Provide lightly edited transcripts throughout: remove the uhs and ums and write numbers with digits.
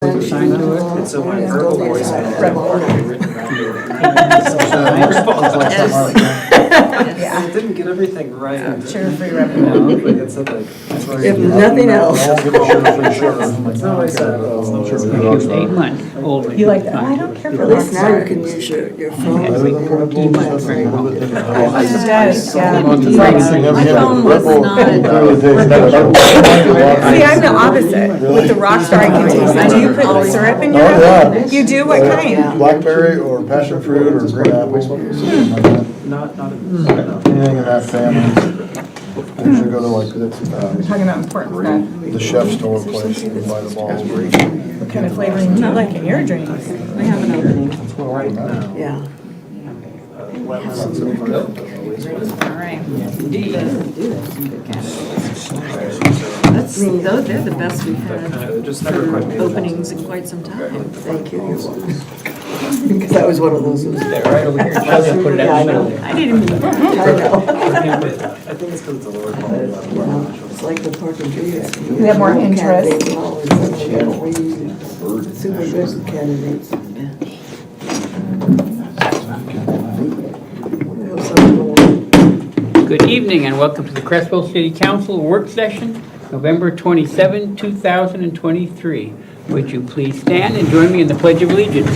Sign to it. It's a verbal voice. Yeah. It didn't get everything right. Sugar free revenue. It said like. If nothing else. It's not what I said. He was 8 months old. You like that? I don't care for At least now you can use your phone. It does, yeah. My phone was not. See, I'm the opposite. With the Rockstar, I can taste it. Do you put syrup in your oven? You do? What kind? Blackberry or passion fruit or green apple, something like that. Not. Anything in that family. Usually go to like We're talking about important stuff. the chef's store place and buy the balls. What kind of flavoring do you like in your drinks? We have an opening. Right now. Yeah. Wetlands and All right. Indeed. They're the best we've had just never quite made it. openings in quite some time. Thank you. Because that was one of those. Right over here, Chelsea put it out in the middle there. I didn't mean that. I think it's because it's a lower quality. It's like the pork and beef. You have more interest. Super good candidates. Good evening and welcome to the Creswell City Council work session, November 27, 2023. Would you please stand and join me in the Pledge of Allegiance?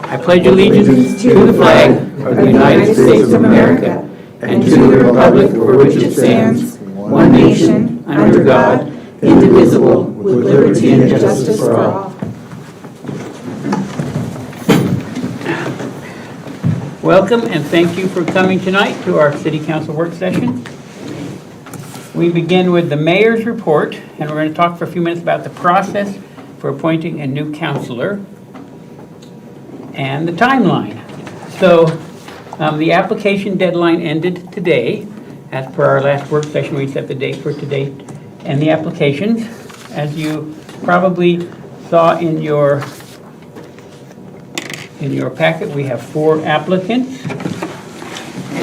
I pledge allegiance to the flag of the United States of America and to the republic for which it stands, one nation, under God, indivisible, with liberty and justice for all. Welcome and thank you for coming tonight to our City Council work session. We begin with the mayor's report, and we're going to talk for a few minutes about the process for appointing a new councilor and the timeline. So the application deadline ended today. As per our last work session, we set the date for today. And the applications, as you probably saw in your packet, we have 4 applicants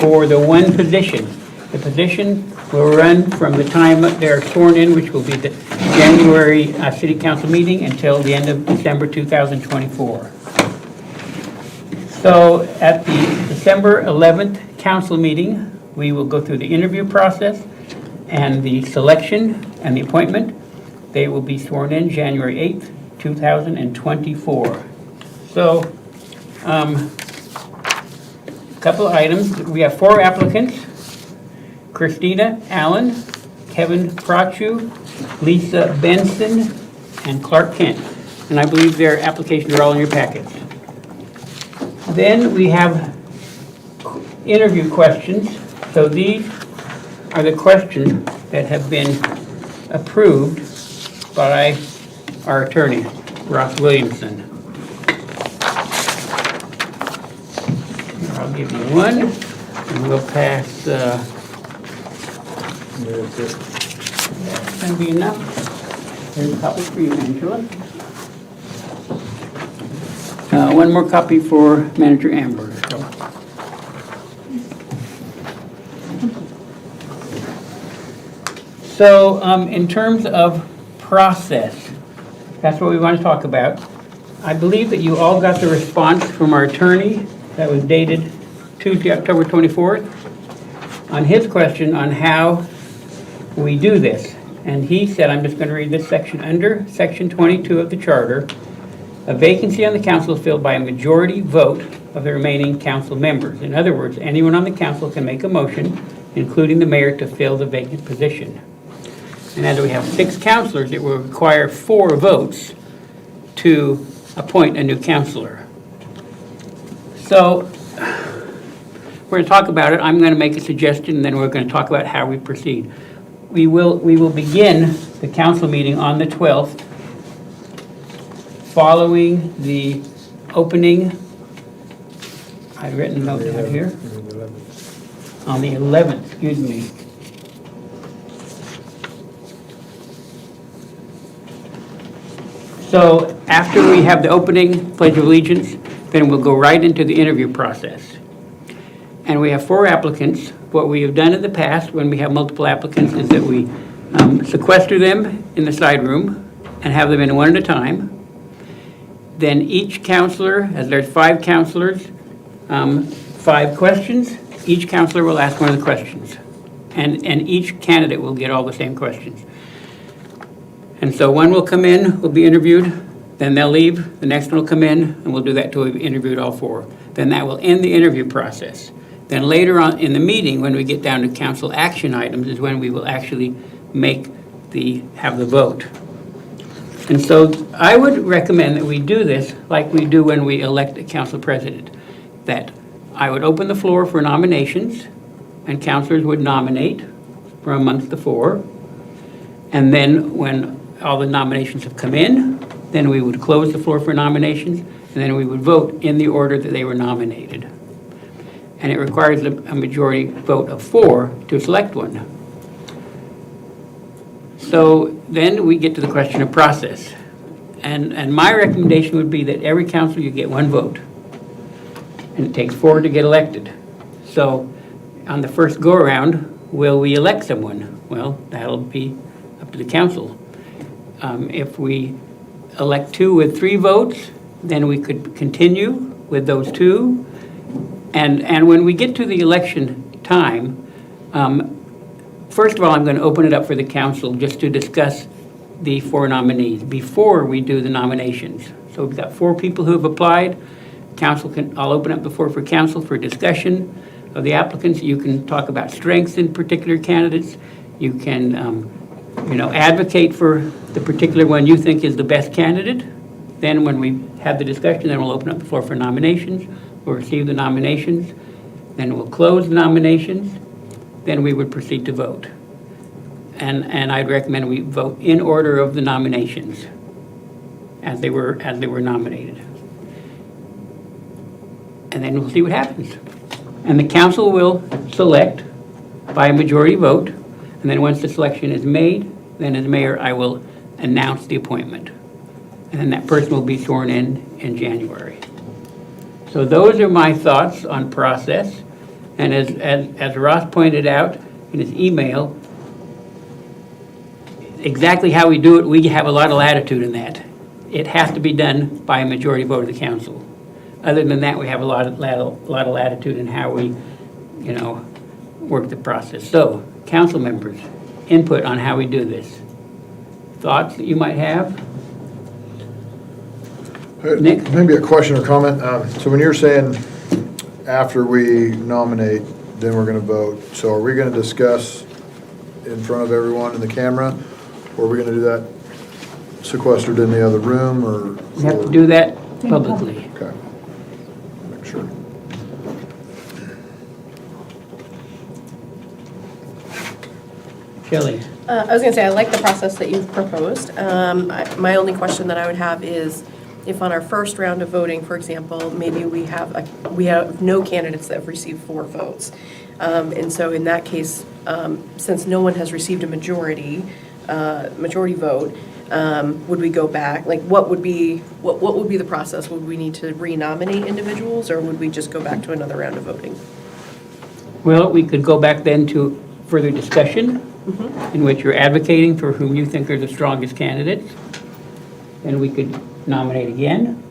for the one position. The position will run from the time they're sworn in, which will be the January City Council meeting, until the end of December 2024. So at the December 11th council meeting, we will go through the interview process and the selection and the appointment. They will be sworn in January 8th, 2024. So a couple of items. We have 4 applicants: Christina Allen, Kevin Prachu, Lisa Benson, and Clark Kent. And I believe their applications are all in your packets. Then we have interview questions. So these are the questions that have been approved by our attorney, Ross Williamson. I'll give you one, and we'll pass, that'll be enough. Here's a copy for you, Angela. One more copy for Manager Amber. So in terms of process, that's what we want to talk about. I believe that you all got the response from our attorney that was dated Tuesday, October 24th, on his question on how we do this. And he said, I'm just going to read this section, under Section 22 of the Charter, a vacancy on the council is filled by a majority vote of the remaining council members. In other words, anyone on the council can make a motion, including the mayor, to fill the vacant position. And as we have 6 councilors, it will require 4 votes to appoint a new councilor. So we're going to talk about it. I'm going to make a suggestion, and then we're going to talk about how we proceed. We will begin the council meeting on the 12th, following the opening. I've written a note down here. On the 11th, excuse me. So after we have the opening Pledge of Allegiance, then we'll go right into the interview process. And we have 4 applicants. What we have done in the past when we have multiple applicants is that we sequester them in the side room. and have them in one at a time. Then each counselor, as there's 5 counselors, 5 questions, each counselor will ask one of the questions. And each candidate will get all the same questions. And so one will come in, will be interviewed, then they'll leave, the next one will come in, and we'll do that till we've interviewed all 4. Then that will end the interview process. Then later on in the meeting, when we get down to council action items, is when we will actually have the vote. And so I would recommend that we do this like we do when we elect a council president, that I would open the floor for nominations, and councilors would nominate from amongst the 4. And then when all the nominations have come in, then we would close the floor for nominations, and then we would vote in the order that they were nominated. And it requires a majority vote of 4 to select one. So then we get to the question of process. And my recommendation would be that every councilor, you get 1 vote. And it takes 4 to get elected. So on the first go-around, will we elect someone? Well, that'll be up to the council. If we elect 2 with 3 votes, then we could continue with those 2. And when we get to the election time, first of all, I'm going to open it up for the council just to discuss the 4 nominees before we do the nominations. So we've got 4 people who have applied. I'll open up the floor for council for discussion of the applicants. You can talk about strengths in particular candidates. You can, advocate for the particular one you think is the best candidate. Then when we have the discussion, then we'll open up the floor for nominations. We'll receive the nominations. Then we'll close the nominations. Then we would proceed to vote. And I'd recommend we vote in order of the nominations as they were nominated. And then we'll see what happens. And the council will select by a majority vote. And then once the selection is made, then as mayor, I will announce the appointment. And then that person will be sworn in January. So those are my thoughts on process. And as Ross pointed out in his email, exactly how we do it, we have a lot of latitude in that. It has to be done by a majority vote of the council. Other than that, we have a lot of latitude in how we, work the process. So, council members, input on how we do this. Thoughts that you might have? Nick? Maybe a question or comment. So when you're saying after we nominate, then we're going to vote. So are we going to discuss in front of everyone in the camera? Or are we going to do that sequestered in the other room? Or We have to do that publicly. Okay. Make sure. Shelley? I was going to say, I like the process that you've proposed. My only question that I would have is, if on our first round of voting, for example, maybe we have no candidates that have received 4 votes. And so in that case, since no one has received a majority vote, would we go back? Like, what would be the process? Would we need to re-nominate individuals, or would we just go back to another round of voting? Well, we could go back then to further discussion in which you're advocating for whom you think are the strongest candidates. Then we could nominate again.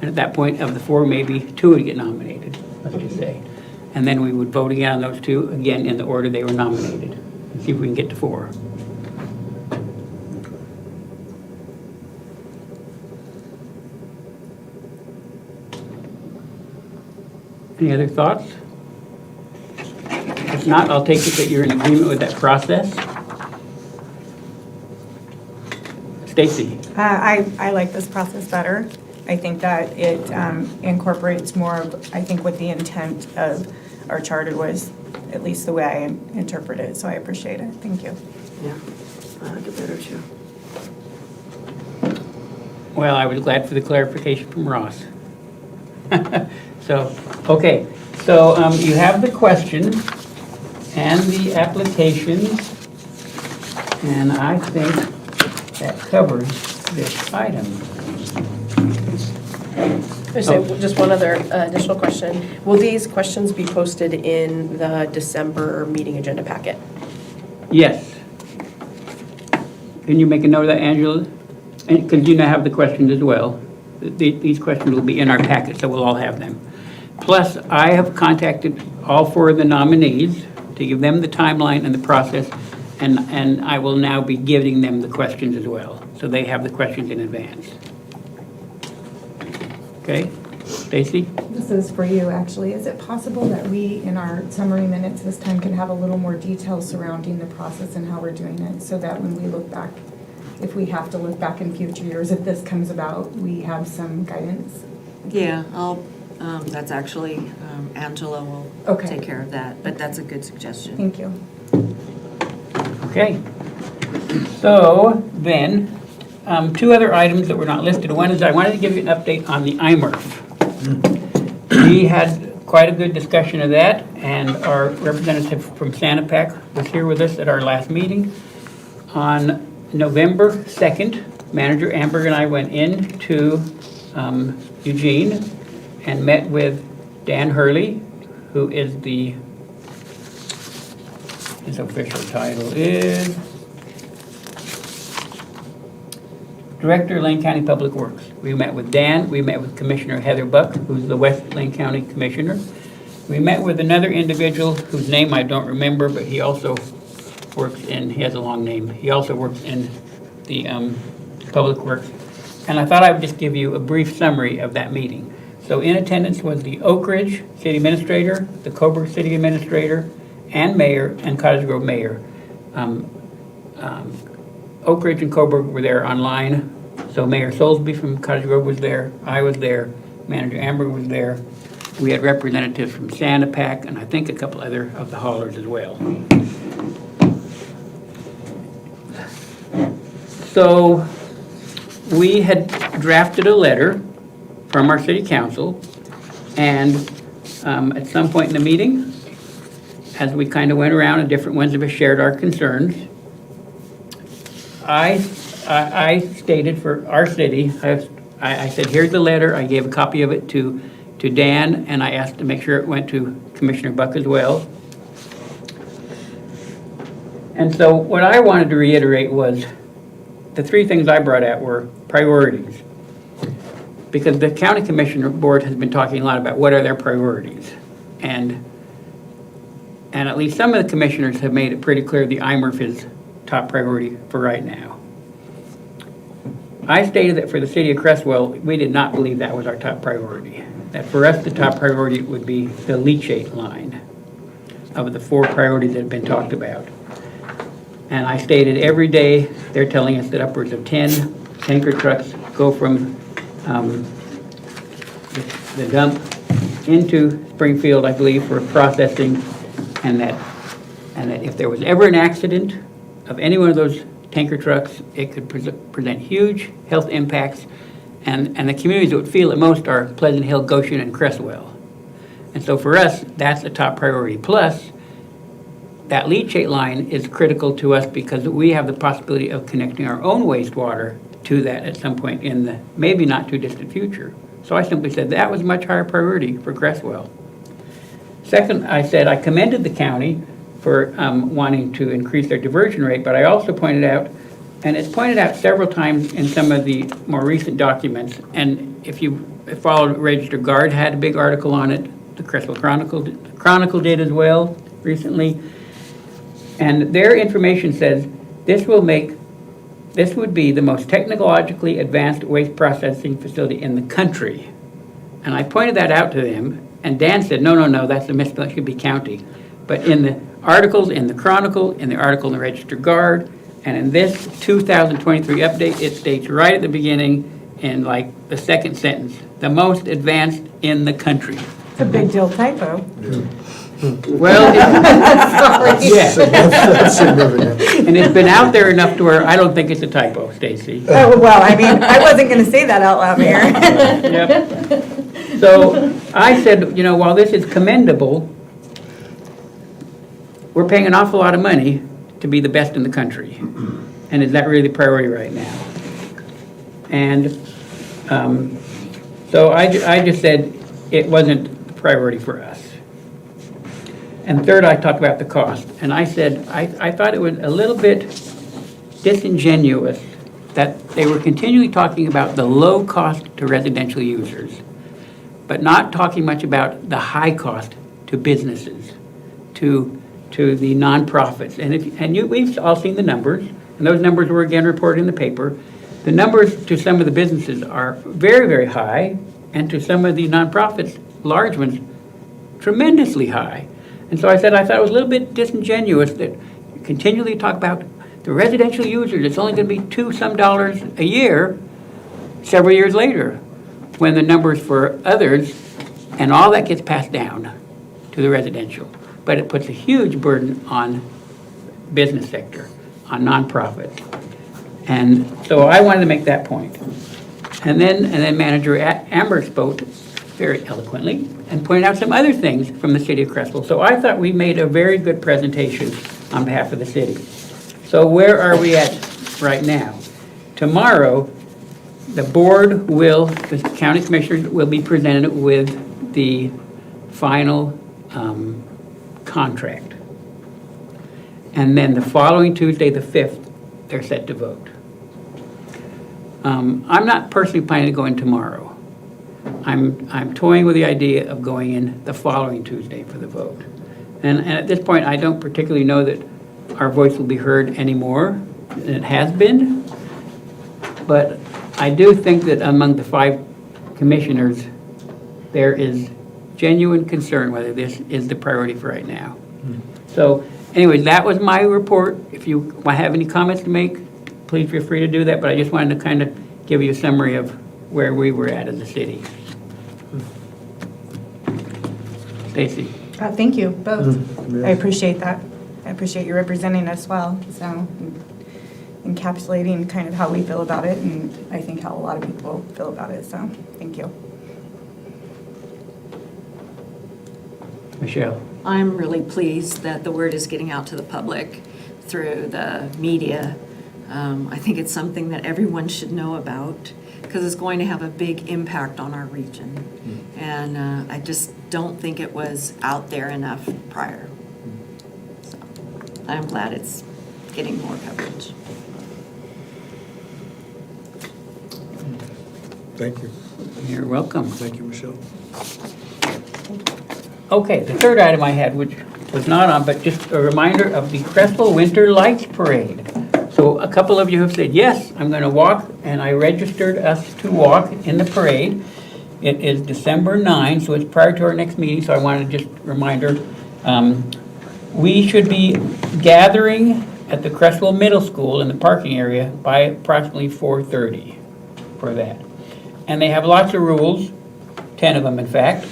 And at that point, of the 4, maybe 2 would get nominated, let's just say. And then we would vote again on those 2, again, in the order they were nominated. And see if we can get to 4. Any other thoughts? If not, I'll take it that you're in agreement with that process. Stacy? I like this process better. I think that it incorporates more of, I think, what the intent of our charter was, at least the way I interpret it, so I appreciate it. Thank you. Yeah, I like it better too. Well, I was glad for the clarification from Ross. So, okay, so you have the question and the applications, and I think that covers this item. Just one other additional question. Will these questions be posted in the December meeting agenda packet? Yes. Can you make a note of that, Angela? because you now have the questions as well. These questions will be in our packet, so we'll all have them. Plus, I have contacted all 4 of the nominees to give them the timeline and the process, and I will now be giving them the questions as well, so they have the questions in advance. Okay? Stacy? This is for you, actually. Is it possible that we, in our summary minutes this time, can have a little more detail surrounding the process and how we're doing it, so that when we look back, if we have to look back in future years, if this comes about, we have some guidance? Yeah, that's actually, Angela will Okay. take care of that, but that's a good suggestion. Thank you. Okay. So then, 2 other items that were not listed. One is I wanted to give you an update on the IMRF. We had quite a good discussion of that, and our representative from Sanapak was here with us at our last meeting. On November 2nd, Manager Amberg and I went into Eugene and met with Dan Hurley, who is his official title is Director, Lane County Public Works. We met with Dan, we met with Commissioner Heather Buck, who's the West Lane County Commissioner. We met with another individual whose name I don't remember, but he also works he has a long name, he also works in the Public Works. And I thought I would just give you a brief summary of that meeting. So in attendance was the Oak Ridge City Administrator, the Coburg City Administrator, and Mayor, and Cottage Grove Mayor. Oak Ridge and Coburg were there online. So Mayor Soulsby from Cottage Grove was there, I was there, Manager Amber was there. We had representatives from Sanapak, and I think a couple other of the haulers as well. So we had drafted a letter from our city council, and at some point in the meeting, as we kind of went around and different ones of us shared our concerns, I stated for our city, I said, here's the letter, I gave a copy of it to Dan, and I asked to make sure it went to Commissioner Buck as well. And so what I wanted to reiterate was, the 3 things I brought out were priorities. Because the county commissioner board has been talking a lot about what are their priorities. And at least some of the commissioners have made it pretty clear the IMRF is top priority for right now. I stated that for the city of Creswell, we did not believe that was our top priority. That for us, the top priority would be the leachate line of the 4 priorities that have been talked about. And I stated every day, they're telling us that upwards of 10 tanker trucks go from the dump into Springfield, I believe, for processing, and that if there was ever an accident of any one of those tanker trucks, it could present huge health impacts, and the communities that would feel it most are Pleasant Hill, Goshen, and Creswell. And so for us, that's a top priority. Plus, that leachate line is critical to us because we have the possibility of connecting our own wastewater to that at some point in the maybe not too distant future. So I simply said that was much higher priority for Creswell. Second, I said I commended the county for wanting to increase their diversion rate, but I also pointed out, and it's pointed out several times in some of the more recent documents, and if you followed, Register Guard had a big article on it, the Creswell Chronicle did as well recently, and their information says this would be the most technologically advanced waste processing facility in the country. And I pointed that out to them, and Dan said, no, that's a misspelling, it should be county. But in the articles in the Chronicle, in the article in the Register Guard, and in this 2023 update, it states right at the beginning in like the second sentence, the most advanced in the country. It's a big deal typo. Well, yeah, That's significant. and it's been out there enough to where I don't think it's a typo, Stacy. Oh, well, I mean, I wasn't going to say that out loud, Mayor. Yep. So I said, while this is commendable, we're paying an awful lot of money to be the best in the country. And is that really the priority right now? And so I just said it wasn't the priority for us. And third, I talked about the cost. And I said I thought it was a little bit disingenuous that they were continually talking about the low cost to residential users, but not talking much about the high cost to businesses, to the nonprofits. We've all seen the numbers, and those numbers were again reported in the paper. The numbers to some of the businesses are very, very high, and to some of the nonprofits, large ones, tremendously high. And so I thought it was a little bit disingenuous that you continually talk about the residential users, it's only going to be $2 a year several years later, when the numbers for others, and all that gets passed down to the residential. But it puts a huge burden on business sector, on nonprofits. And so I wanted to make that point. And then Manager Amber spoke very eloquently and pointed out some other things from the city of Creswell. So I thought we made a very good presentation on behalf of the city. So where are we at right now? Tomorrow, the county commissioners will be presented with the final contract. And then the following Tuesday, the 5th, they're set to vote. I'm not personally planning to go in tomorrow. I'm toying with the idea of going in the following Tuesday for the vote. And at this point, I don't particularly know that our voice will be heard anymore than it has been. But I do think that among the 5 commissioners, there is genuine concern whether this is the priority for right now. So anyways, that was my report. If you have any comments to make, please feel free to do that. But I just wanted to kind of give you a summary of where we were at as a city. Stacy. Thank you, both. I appreciate that. I appreciate you representing us well, so encapsulating kind of how we feel about it, and I think how a lot of people feel about it, so thank you. Michelle. I'm really pleased that the word is getting out to the public through the media. I think it's something that everyone should know about because it's going to have a big impact on our region. And I just don't think it was out there enough prior. So I'm glad it's getting more coverage. Thank you. You're welcome. Thank you, Michelle. Okay, the third item I had, which was not on, but just a reminder of the Creswell Winter Lights Parade. So a couple of you have said, yes, I'm going to walk, and I registered us to walk in the parade. It is December 9, so it's prior to our next meeting, so I wanted to just reminder. We should be gathering at the Creswell Middle School in the parking area by approximately 4:30 for that. And they have lots of rules, 10 of them in fact.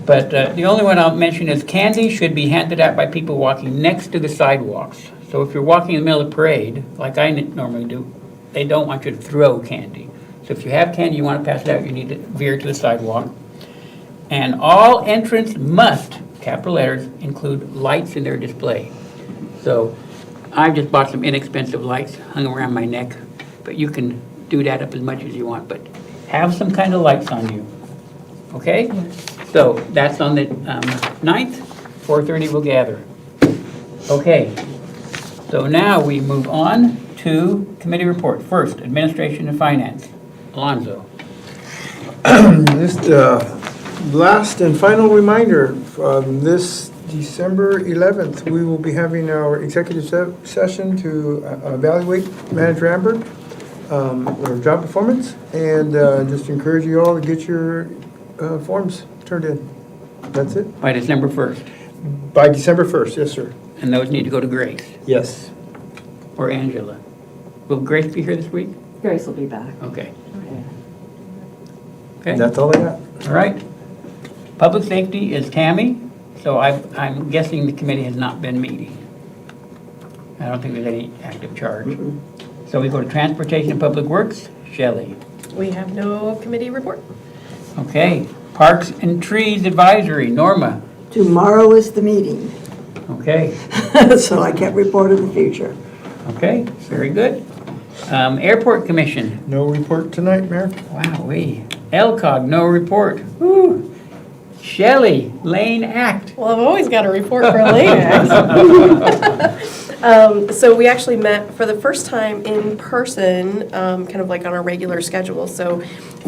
But the only one I'll mention is candy should be handed out by people walking next to the sidewalks. So if you're walking in the middle of the parade, like I normally do, they don't want you to throw candy. So if you have candy you want to pass it out, you need to veer to the sidewalk. And all entrants must, capital letters, include lights in their display. So I just bought some inexpensive lights, hung around my neck, but you can do that up as much as you want, but have some kind of lights on you, okay? So that's on the 9th, 4:30 we'll gather. Okay, so now we move on to committee report. First, Administration and Finance. Alonzo. Just last and final reminder, this December 11th, we will be having our executive session to evaluate Manager Amber, her job performance, and just encourage you all to get your forms turned in. That's it. By December 1st. By December 1st, yes, sir. And those need to go to Grace Yes. or Angela. Will Grace be here this week? Grace will be back. Okay. Okay, That's all I got. all right. Public safety is Tammy, so I'm guessing the committee has not been meeting. I don't think there's any active charge. So we go to Transportation and Public Works, Shelley. We have no committee report. Okay, Parks and Trees Advisory, Norma. Tomorrow is the meeting, Okay, so I can't report in the future. okay, very good. Airport Commission, No report tonight, Mayor? wowee. LCOG, no report. Woo. Shelley, Lane Act. Well, I've always got a report for later. So we actually met for the first time in person, kind of like on a regular schedule. So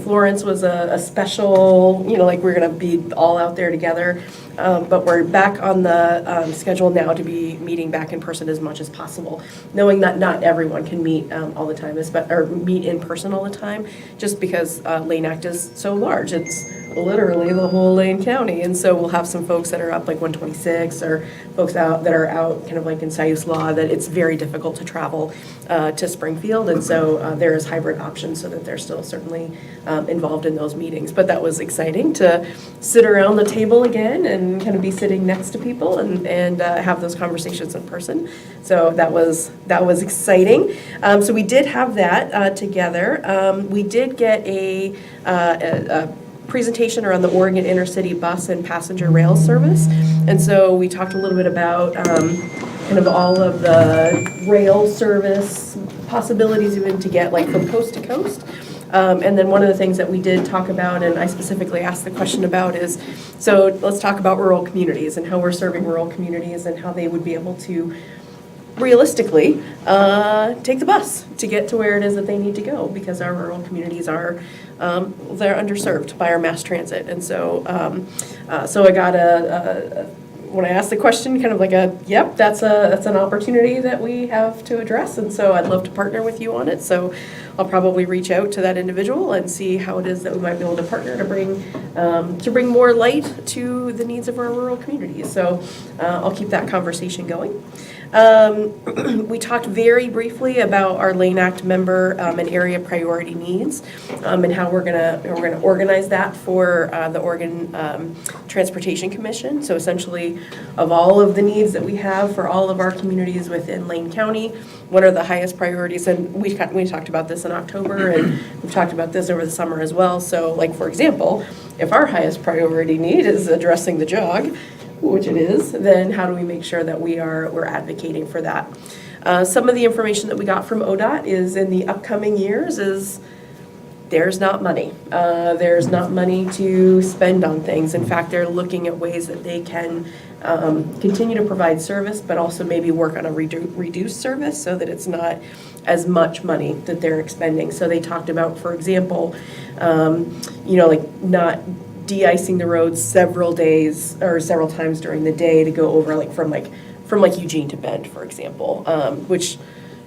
Florence was a special, like we're going to be all out there together. But we're back on the schedule now to be meeting back in person as much as possible, knowing that not everyone can meet all the time, or meet in person all the time, just because Lane Act is so large. It's literally the whole Lane County, and so we'll have some folks that are up like 126, or folks out that are out kind of like in Siuslaw, that it's very difficult to travel to Springfield, and so there is hybrid options so that they're still certainly involved in those meetings. But that was exciting to sit around the table again and kind of be sitting next to people and have those conversations in person. So that was exciting. So we did have that together. We did get a presentation around the Oregon Intercity Bus and Passenger Rail Service. And so we talked a little bit about kind of all of the rail service possibilities even to get like from coast to coast. And then one of the things that we did talk about, and I specifically asked the question about, is, so let's talk about rural communities and how we're serving rural communities and how they would be able to realistically take the bus to get to where it is that they need to go, because our rural communities are they're underserved by our mass transit. And so so I got when I asked the question, kind of like yep, that's an opportunity that we have to address, and so I'd love to partner with you on it. So I'll probably reach out to that individual and see how it is that we might be able to partner to bring more light to the needs of our rural communities. So I'll keep that conversation going. We talked very briefly about our Lane Act member and area priority needs, and how we're gonna organize that for the Oregon Transportation Commission. So essentially, of all of the needs that we have for all of our communities within Lane County, what are the highest priorities? And we talked about this in October, and we've talked about this over the summer as well. So, like for example, if our highest priority need is addressing the jog, which it is, then how do we make sure that we're advocating for that? Some of the information that we got from ODOT is in the upcoming years is there's not money. There's not money to spend on things. In fact, they're looking at ways that they can continue to provide service, but also maybe work on a reduced service so that it's not as much money that they're expending. So they talked about, for example, like not de-icing the roads several days or several times during the day to go over from Eugene to Bend, for example, which,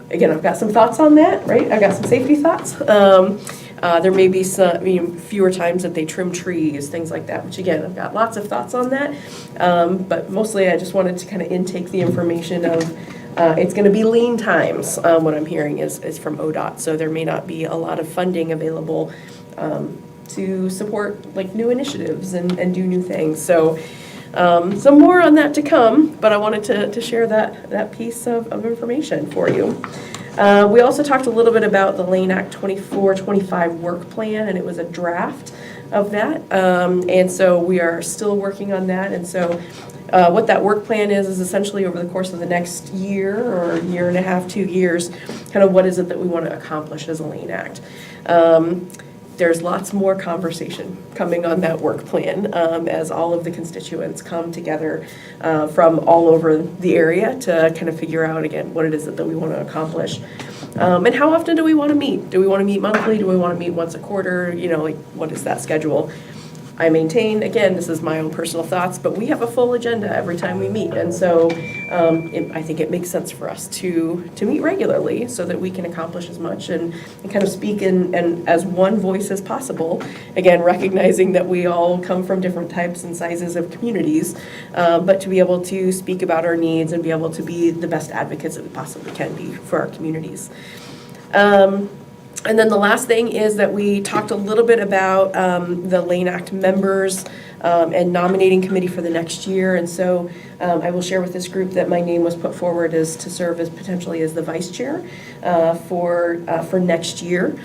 again, I've got some thoughts on that, right? I've got some safety thoughts. There may be some, fewer times that they trim trees, things like that, which, again, I've got lots of thoughts on that. But mostly I just wanted to kind of intake the information of it's going to be lean times. What I'm hearing is from ODOT, so there may not be a lot of funding available to support like new initiatives and do new things. So some more on that to come, but I wanted to share that piece of information for you. We also talked a little bit about the Lane Act 24-25 work plan, and it was a draft of that. And so we are still working on that. And so what that work plan is essentially over the course of the next year or year and a half, 2 years, kind of what is it that we want to accomplish as a Lane Act. There's lots more conversation coming on that work plan as all of the constituents come together from all over the area to kind of figure out, again, what it is that we want to accomplish. And how often do we want to meet? Do we want to meet monthly? Do we want to meet once a quarter? What is that schedule? I maintain, again, this is my own personal thoughts, but we have a full agenda every time we meet. And so I think it makes sense for us to meet regularly so that we can accomplish as much and kind of speak in as one voice as possible. Again, recognizing that we all come from different types and sizes of communities, but to be able to speak about our needs and be able to be the best advocates that we possibly can be for our communities. And then the last thing is that we talked a little bit about the Lane Act members and nominating committee for the next year. And so I will share with this group that my name was put forward as to serve as potentially as the vice chair for next year.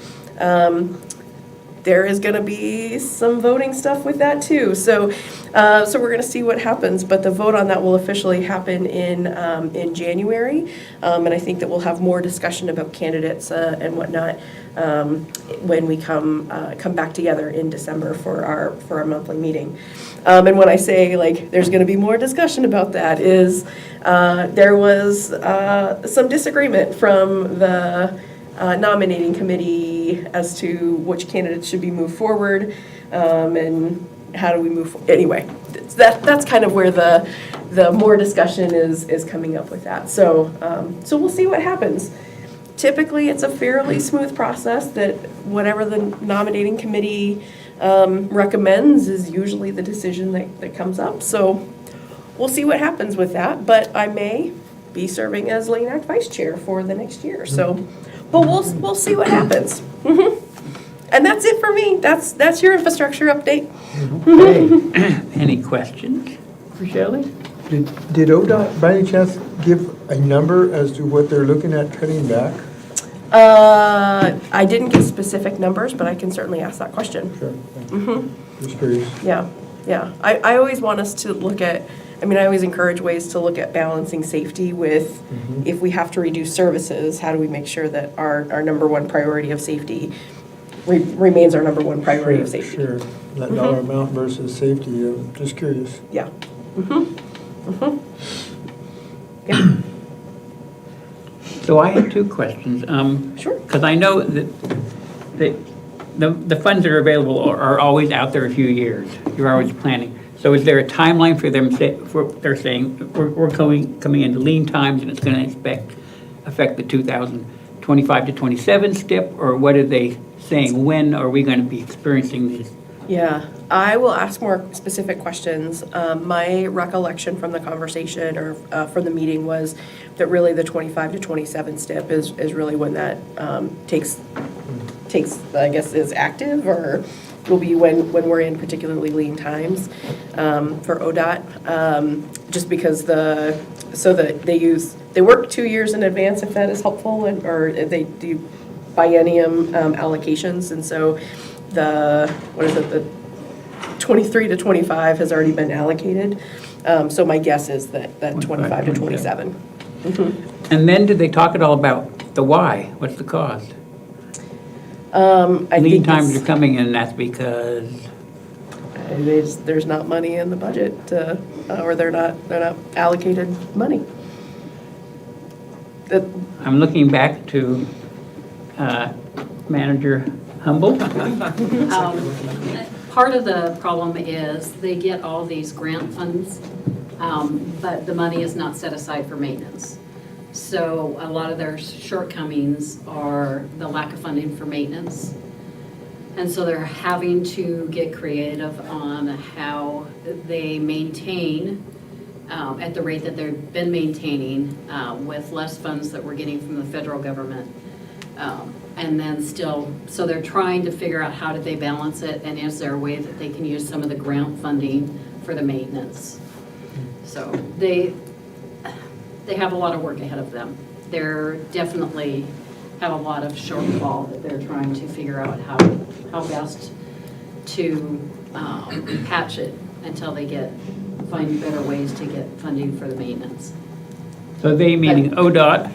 there is gonna be some voting stuff with that too. So we're gonna see what happens, but the vote on that will officially happen in January. And I think that we'll have more discussion about candidates and whatnot when we come back together in December for our monthly meeting. And when I say like there's going to be more discussion about that is there was some disagreement from the nominating committee as to which candidates should be moved forward and how do we move. Anyway, that's kind of where the more discussion is coming up with that. So we'll see what happens. Typically, it's a fairly smooth process that whatever the nominating committee recommends is usually the decision that comes up. So we'll see what happens with that, but I may be serving as Lane Act Vice Chair for the next year. So, but we'll see what happens. And that's it for me. That's your infrastructure update. Okay. Any questions for Shelley? Did ODOT by any chance give a number as to what they're looking at cutting back? I didn't give specific numbers, but I can certainly ask that question. Sure. Just curious. Yeah. I always want us to look at, I always encourage ways to look at balancing safety with, if we have to reduce services, how do we make sure that our number one priority of safety remains our number one priority of safety? Sure, that dollar amount versus safety, I'm just curious. Yeah. So I have two questions. Sure. Because I know that the funds that are available are always out there a few years. You're always planning. So is there a timeline for them, they're saying, we're coming into lean times and it's going to affect the 2025 to 27 STIP? Or what are they saying? When are we going to be experiencing these? Yeah, I will ask more specific questions. My recollection from the conversation or from the meeting was that really the 25 to 27 STIP is really when that takes, I guess, is active or will be when we're in particularly lean times for ODOT. Just because they work 2 years in advance, if that is helpful, or they do biennium allocations, and so the 23 to 25 has already been allocated. So my guess is that 25 to 27. And then did they talk at all about the why? What's the cost? I Lead think times are coming in, and that's because there's not money in the budget, or they're not allocated money. I'm looking back to Manager Humble. Part of the problem is they get all these grant funds, but the money is not set aside for maintenance. So a lot of their shortcomings are the lack of funding for maintenance. And so they're having to get creative on how they maintain at the rate that they've been maintaining with less funds that we're getting from the federal government. And then still, so they're trying to figure out how do they balance it, and is there a way that they can use some of the grant funding for the maintenance? So they have a lot of work ahead of them. They're definitely have a lot of shortfall that they're trying to figure out how best to patch it until they find better ways to get funding for the maintenance. So they meaning ODOT,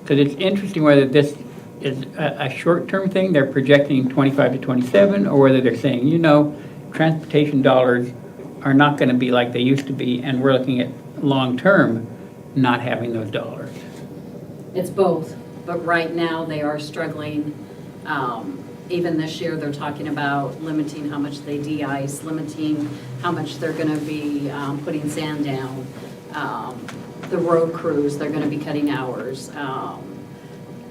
because it's interesting whether this is a short-term thing, they're projecting 25 to 27, or whether they're saying, transportation dollars are not going to be like they used to be, and we're looking at long-term not having those dollars. It's both, but right now they are struggling. Even this year, they're talking about limiting how much they de-ice, limiting how much they're going to be putting sand down. The road crews, they're going to be cutting hours.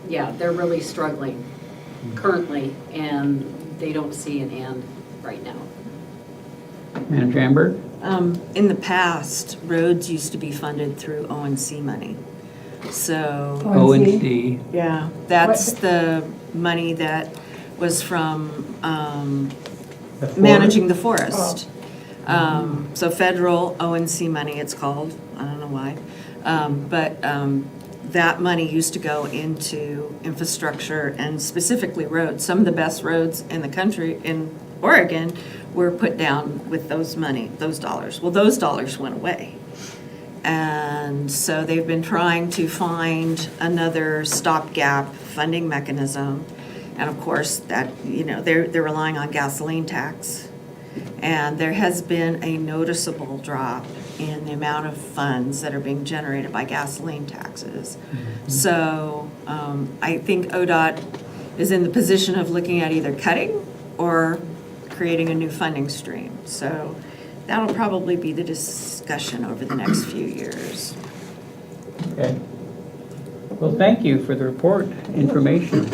Yeah, they're really struggling currently, and they don't see an end right now. Manager Amber? In the past, roads used to be funded through ONC money. So, ONC. yeah, that's the money that was from managing the forest. So federal ONC money, it's called. I don't know why. But that money used to go into infrastructure and specifically roads. Some of the best roads in the country, in Oregon, were put down with those dollars. Well, those dollars went away. And so they've been trying to find another stopgap funding mechanism. And of course, that, they're relying on gasoline tax. And there has been a noticeable drop in the amount of funds that are being generated by gasoline taxes. So I think ODOT is in the position of looking at either cutting or creating a new funding stream. So that'll probably be the discussion over the next few years. Okay. Well, thank you for the report, information.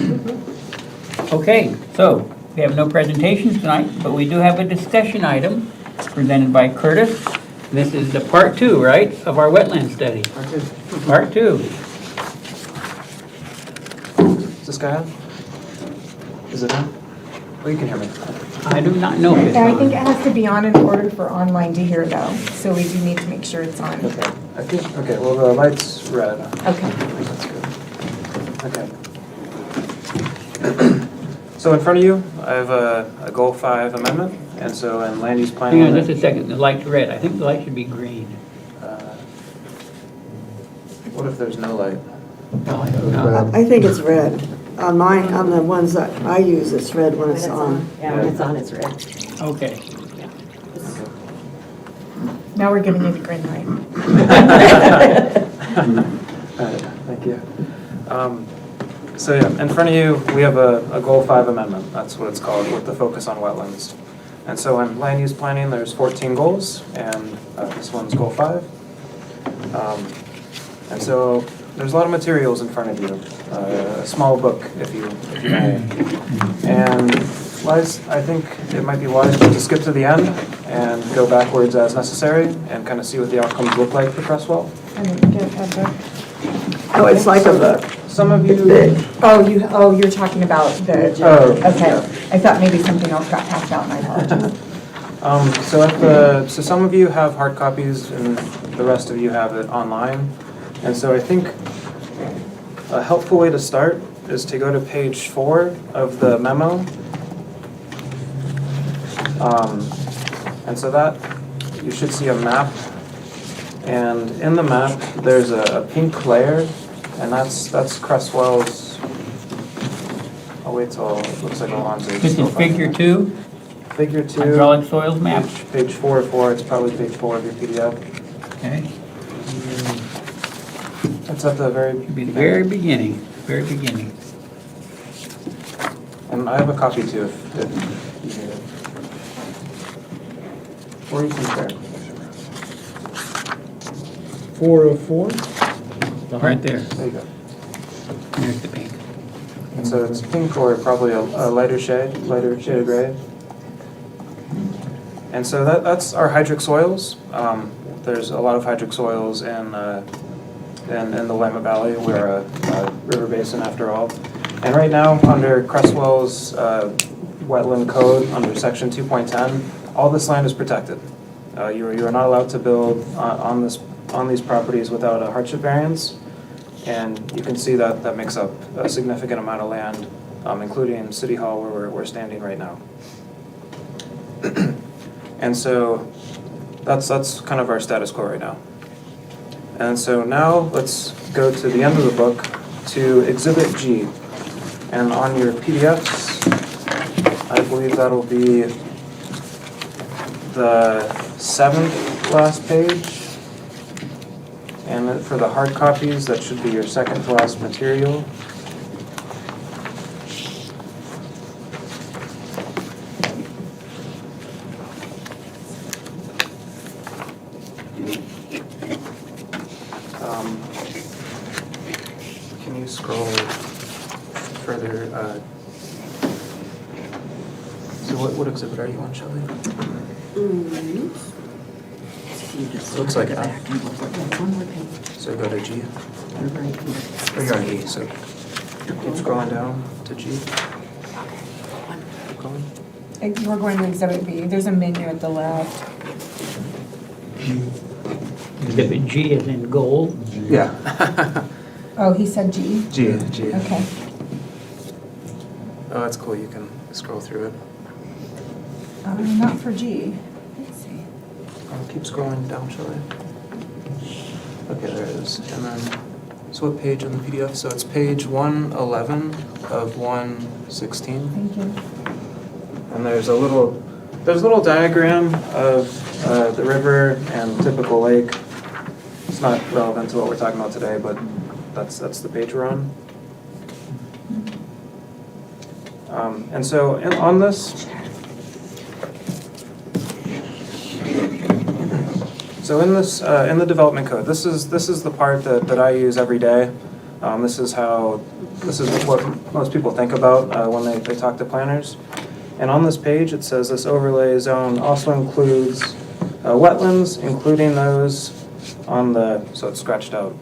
Okay, so we have no presentations tonight, but we do have a discussion item presented by Curtis. This is the part 2, right, of our wetland study? Part 2. Is this guy on? Is it on? Oh, you can hear me. I do not know if it's And I think it on. has to be on in order for online to hear though, so we do need to make sure it's on. Okay. I think, okay, well, the light's red. Okay. That's good. Okay. So in front of you, I have a Goal 5 amendment, and so in land use planning. Hang on just a second, the light's red. I think the light should be green. What if there's no light? Well, I don't know. I think it's red. On mine, on the ones that I use, it's red when it's on. Yeah, when it's on, it's red. Okay. Now we're giving you the green light. All right, thank you. So yeah, in front of you, we have a Goal 5 amendment. That's what it's called, with the focus on wetlands. And so in land use planning, there's 14 goals, and this one's Goal 5. And so there's a lot of materials in front of you, a small book, if you may. And I think it might be wise to skip to the end and go backwards as necessary and kind of see what the outcomes look like for Creswell. I didn't get that book. Oh, it's like a book. Some of It's you. big. Oh, you're talking about the, Oh, okay. yeah. I thought maybe something else got passed out, and I apologize. So some of you have hard copies and the rest of you have it online. And so I think a helpful way to start is to go to page 4 of the memo. And so that, you should see a map. And in the map, there's a pink layer, and that's Creswell's, I'll wait till it looks like Alonzo. This is figure 2, Figure 2. hydraulic soils map. Page 4 of 4, it's probably page 4 of your PDF. Okay. It's at the very Should be the very beginning, very beginning. And I have a copy too, if you need it. Or you can share. 4 of 4? Right there. There you go. There's the pink. And so it's pink or probably a lighter shade of gray. And so that's our hydric soils. There's a lot of hydric soils in the Willamette Valley. We're a river basin after all. And right now, under Creswell's wetland code, under section 2.10, all this land is protected. You are not allowed to build on these properties without a hardship variance. And you can see that makes up a significant amount of land, including City Hall where we're standing right now. And so that's kind of our status quo right now. And so now let's go to the end of the book to Exhibit G. And on your PDFs, I believe that'll be the 7th last page. And for the hard copies, that should be your 2nd to last material. Can you scroll further? So what exhibit are you on, Shelley? Looks like F. So go to G. Or you're on E, so keep scrolling down to G. Keep going. We're going to Exhibit B. There's a menu at the left. Exhibit G is in gold. Yeah. Oh, he said G? G. Okay. Oh, that's cool, you can scroll through it. Not for G. Let's see. Keep scrolling down, shall I? Okay, there it is. And then, so what page on the PDF? So it's page 111 of 116. Thank you. And there's a little diagram of the river and typical lake. It's not relevant to what we're talking about today, but that's the page we're on. And so on this, so in the development code, this is the part that I use every day. This is what most people think about when they talk to planners. And on this page, it says this overlay zone also includes wetlands, including those on so it's scratched out,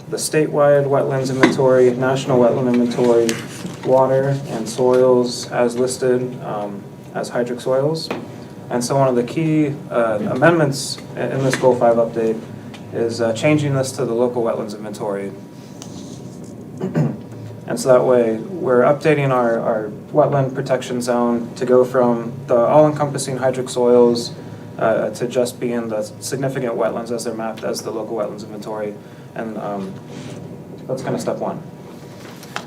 the statewide wetlands inventory, national wetland inventory, water and soils as listed as hydric soils. And so one of the key amendments in this Goal 5 update is changing this to the local wetlands inventory. And so that way, we're updating our wetland protection zone to go from the all-encompassing hydric soils to just being the significant wetlands as they're mapped as the local wetlands inventory. And that's kind of step one.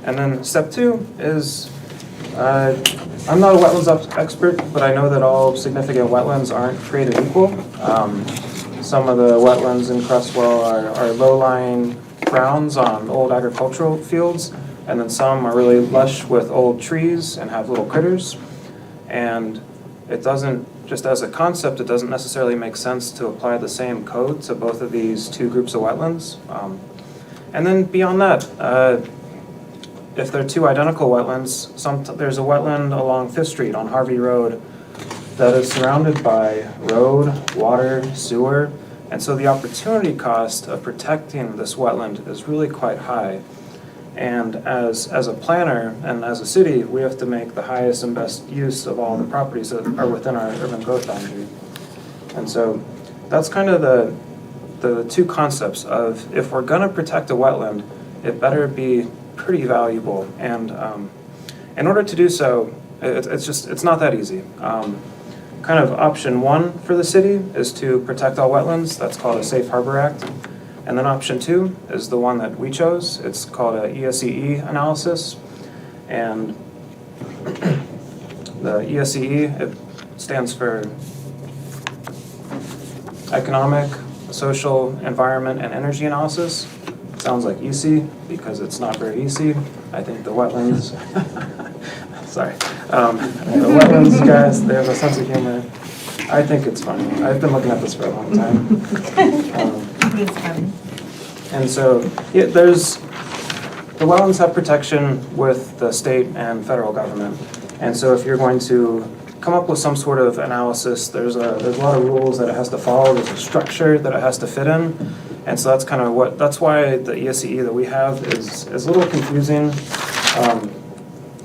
And then step two is, I'm not a wetlands expert, but I know that all significant wetlands aren't created equal. Some of the wetlands in Creswell are low-lying grounds on old agricultural fields, and then some are really lush with old trees and have little critters. And it doesn't, just as a concept, it doesn't necessarily make sense to apply the same code to both of these two groups of wetlands. And then beyond that, if they're two identical wetlands, there's a wetland along 5th Street on Harvey Road that is surrounded by road, water, sewer, and so the opportunity cost of protecting this wetland is really quite high. And as a planner and as a city, we have to make the highest and best use of all the properties that are within our urban growth boundary. And so that's kind of the two concepts of, if we're gonna protect a wetland, it better be pretty valuable. And in order to do so, it's not that easy. Kind of option one for the city is to protect all wetlands. That's called a Safe Harbor Act. And then option two is the one that we chose. It's called a ESEE analysis. And the ESEE, it stands for Economic, Social, Environment, and Energy Analysis. It sounds like easy because it's not very easy. I think the wetlands, sorry. The wetlands guys, they have a sense of humor. I think it's funny. I've been looking at this for a long time. It's funny. And so, yeah, the wetlands have protection with the state and federal government. And so if you're going to come up with some sort of analysis, there's a lot of rules that it has to follow, there's a structure that it has to fit in. And so that's kind of that's why the ESEE that we have is a little confusing.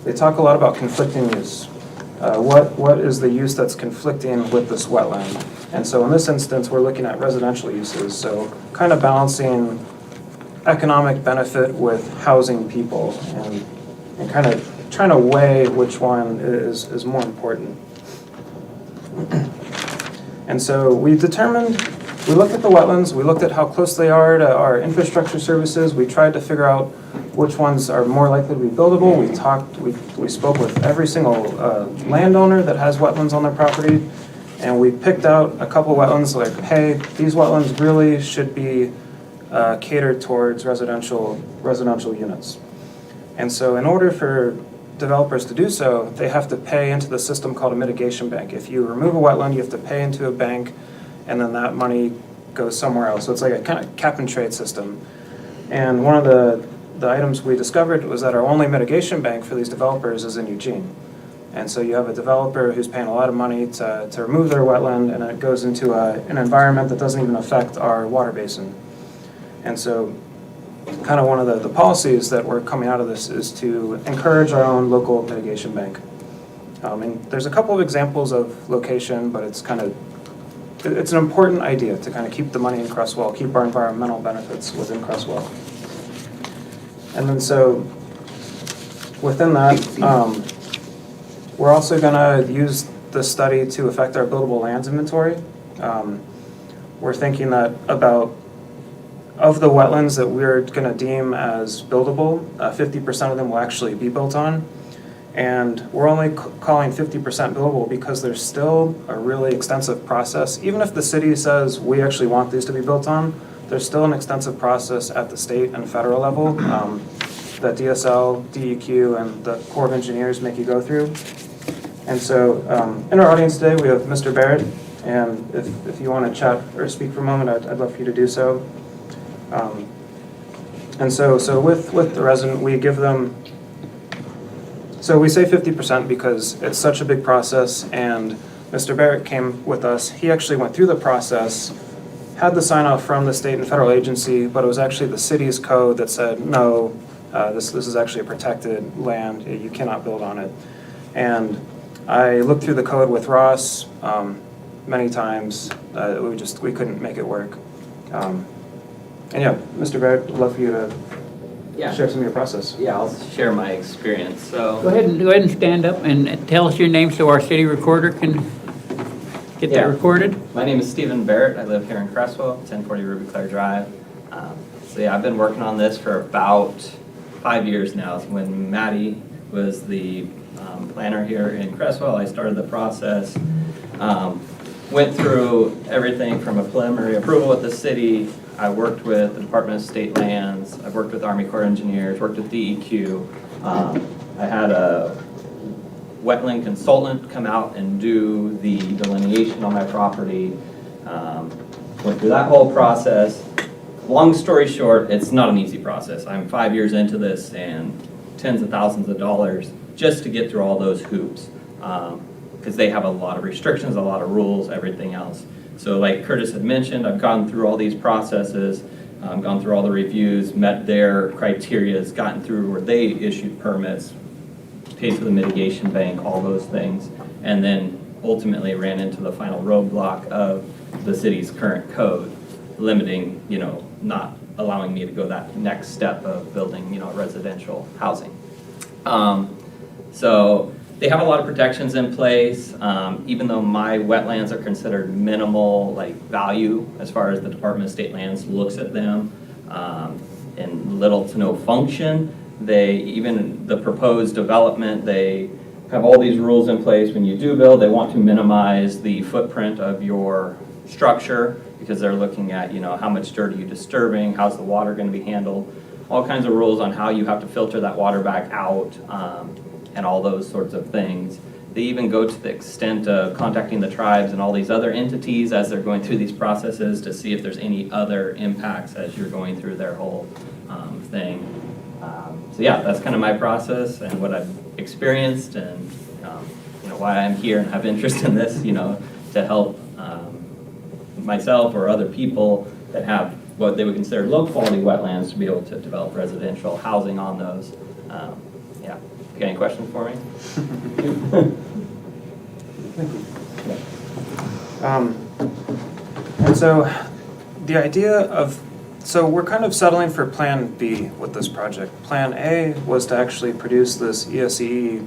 They talk a lot about conflicting use. What is the use that's conflicting with this wetland? And so in this instance, we're looking at residential uses. So kind of balancing economic benefit with housing people and kind of trying to weigh which one is more important. And so we looked at the wetlands, we looked at how close they are to our infrastructure services, we tried to figure out which ones are more likely to be buildable. We spoke with every single landowner that has wetlands on their property, and we picked out a couple wetlands like, hey, these wetlands really should be catered towards residential units. And so in order for developers to do so, they have to pay into the system called a mitigation bank. If you remove a wetland, you have to pay into a bank, and then that money goes somewhere else. So it's like a kind of cap and trade system. And one of the items we discovered was that our only mitigation bank for these developers is in Eugene. And so you have a developer who's paying a lot of money to remove their wetland, and it goes into an environment that doesn't even affect our water basin. And so kind of one of the policies that were coming out of this is to encourage our own local mitigation bank. And there's a couple of examples of location, but it's an important idea to kind of keep the money in Creswell, keep our environmental benefits within Creswell. And then so within that, we're also gonna use the study to affect our buildable lands inventory. We're thinking that about, of the wetlands that we're gonna deem as buildable, 50% of them will actually be built on. And we're only calling 50% buildable because there's still a really extensive process. Even if the city says we actually want these to be built on, there's still an extensive process at the state and federal level that DSL, DEQ, and the Corps of Engineers make you go through. And so in our audience today, we have Mr. Barrett, and if you want to chat or speak for a moment, I'd love for you to do so. And so with the resident, we give them, so we say 50% because it's such a big process, and Mr. Barrett came with us. He actually went through the process, had the sign off from the state and federal agency, but it was actually the city's code that said, no, this is actually a protected land, you cannot build on it. And I looked through the code with Ross many times, we couldn't make it work. And yeah, Mr. Barrett, I'd love for you to share some of your process. Yeah, I'll share my experience. So Go ahead and stand up and tell us your name so our city recorder can get that Yeah. recorded. my name is Stephen Barrett. I live here in Creswell, 1040 Ruby Claire Drive. So yeah, I've been working on this for about 5 years now. When Maddie was the planner here in Creswell, I started the process. Went through everything from a preliminary approval with the city. I worked with the Department of State Lands. I've worked with Army Corps of Engineers, worked with DEQ. I had a wetland consultant come out and do the delineation on my property. Went through that whole process. Long story short, it's not an easy process. I'm 5 years into this and tens of thousands of dollars just to get through all those hoops. Because they have a lot of restrictions, a lot of rules, everything else. So like Curtis had mentioned, I've gone through all these processes, gone through all the reviews, met their criteria, gotten through where they issued permits, paid for the mitigation bank, all those things, and then ultimately ran into the final roadblock of the city's current code, limiting, not allowing me to go that next step of building, residential housing. So they have a lot of protections in place, even though my wetlands are considered minimal value as far as the Department of State Lands looks at them, and little to no function. Even the proposed development, they have all these rules in place. When you do build, they want to minimize the footprint of your structure because they're looking at, how much dirt are you disturbing, how's the water going to be handled, all kinds of rules on how you have to filter that water back out, and all those sorts of things. They even go to the extent of contacting the tribes and all these other entities as they're going through these processes to see if there's any other impacts as you're going through their whole thing. So yeah, that's kind of my process and what I've experienced, and why I'm here and have interest in this, to help myself or other people that have what they would consider low quality wetlands to be able to develop residential housing on those. Yeah. You got any questions for me? And so the idea of, so we're kind of settling for Plan B with this project. Plan A was to actually produce this ESE,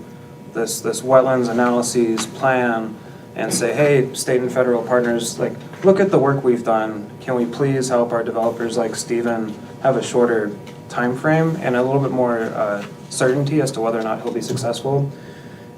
this wetlands analyses plan, and say, hey, state and federal partners, look at the work we've done. Can we please help our developers like Stephen have a shorter time frame and a little bit more certainty as to whether or not he'll be successful?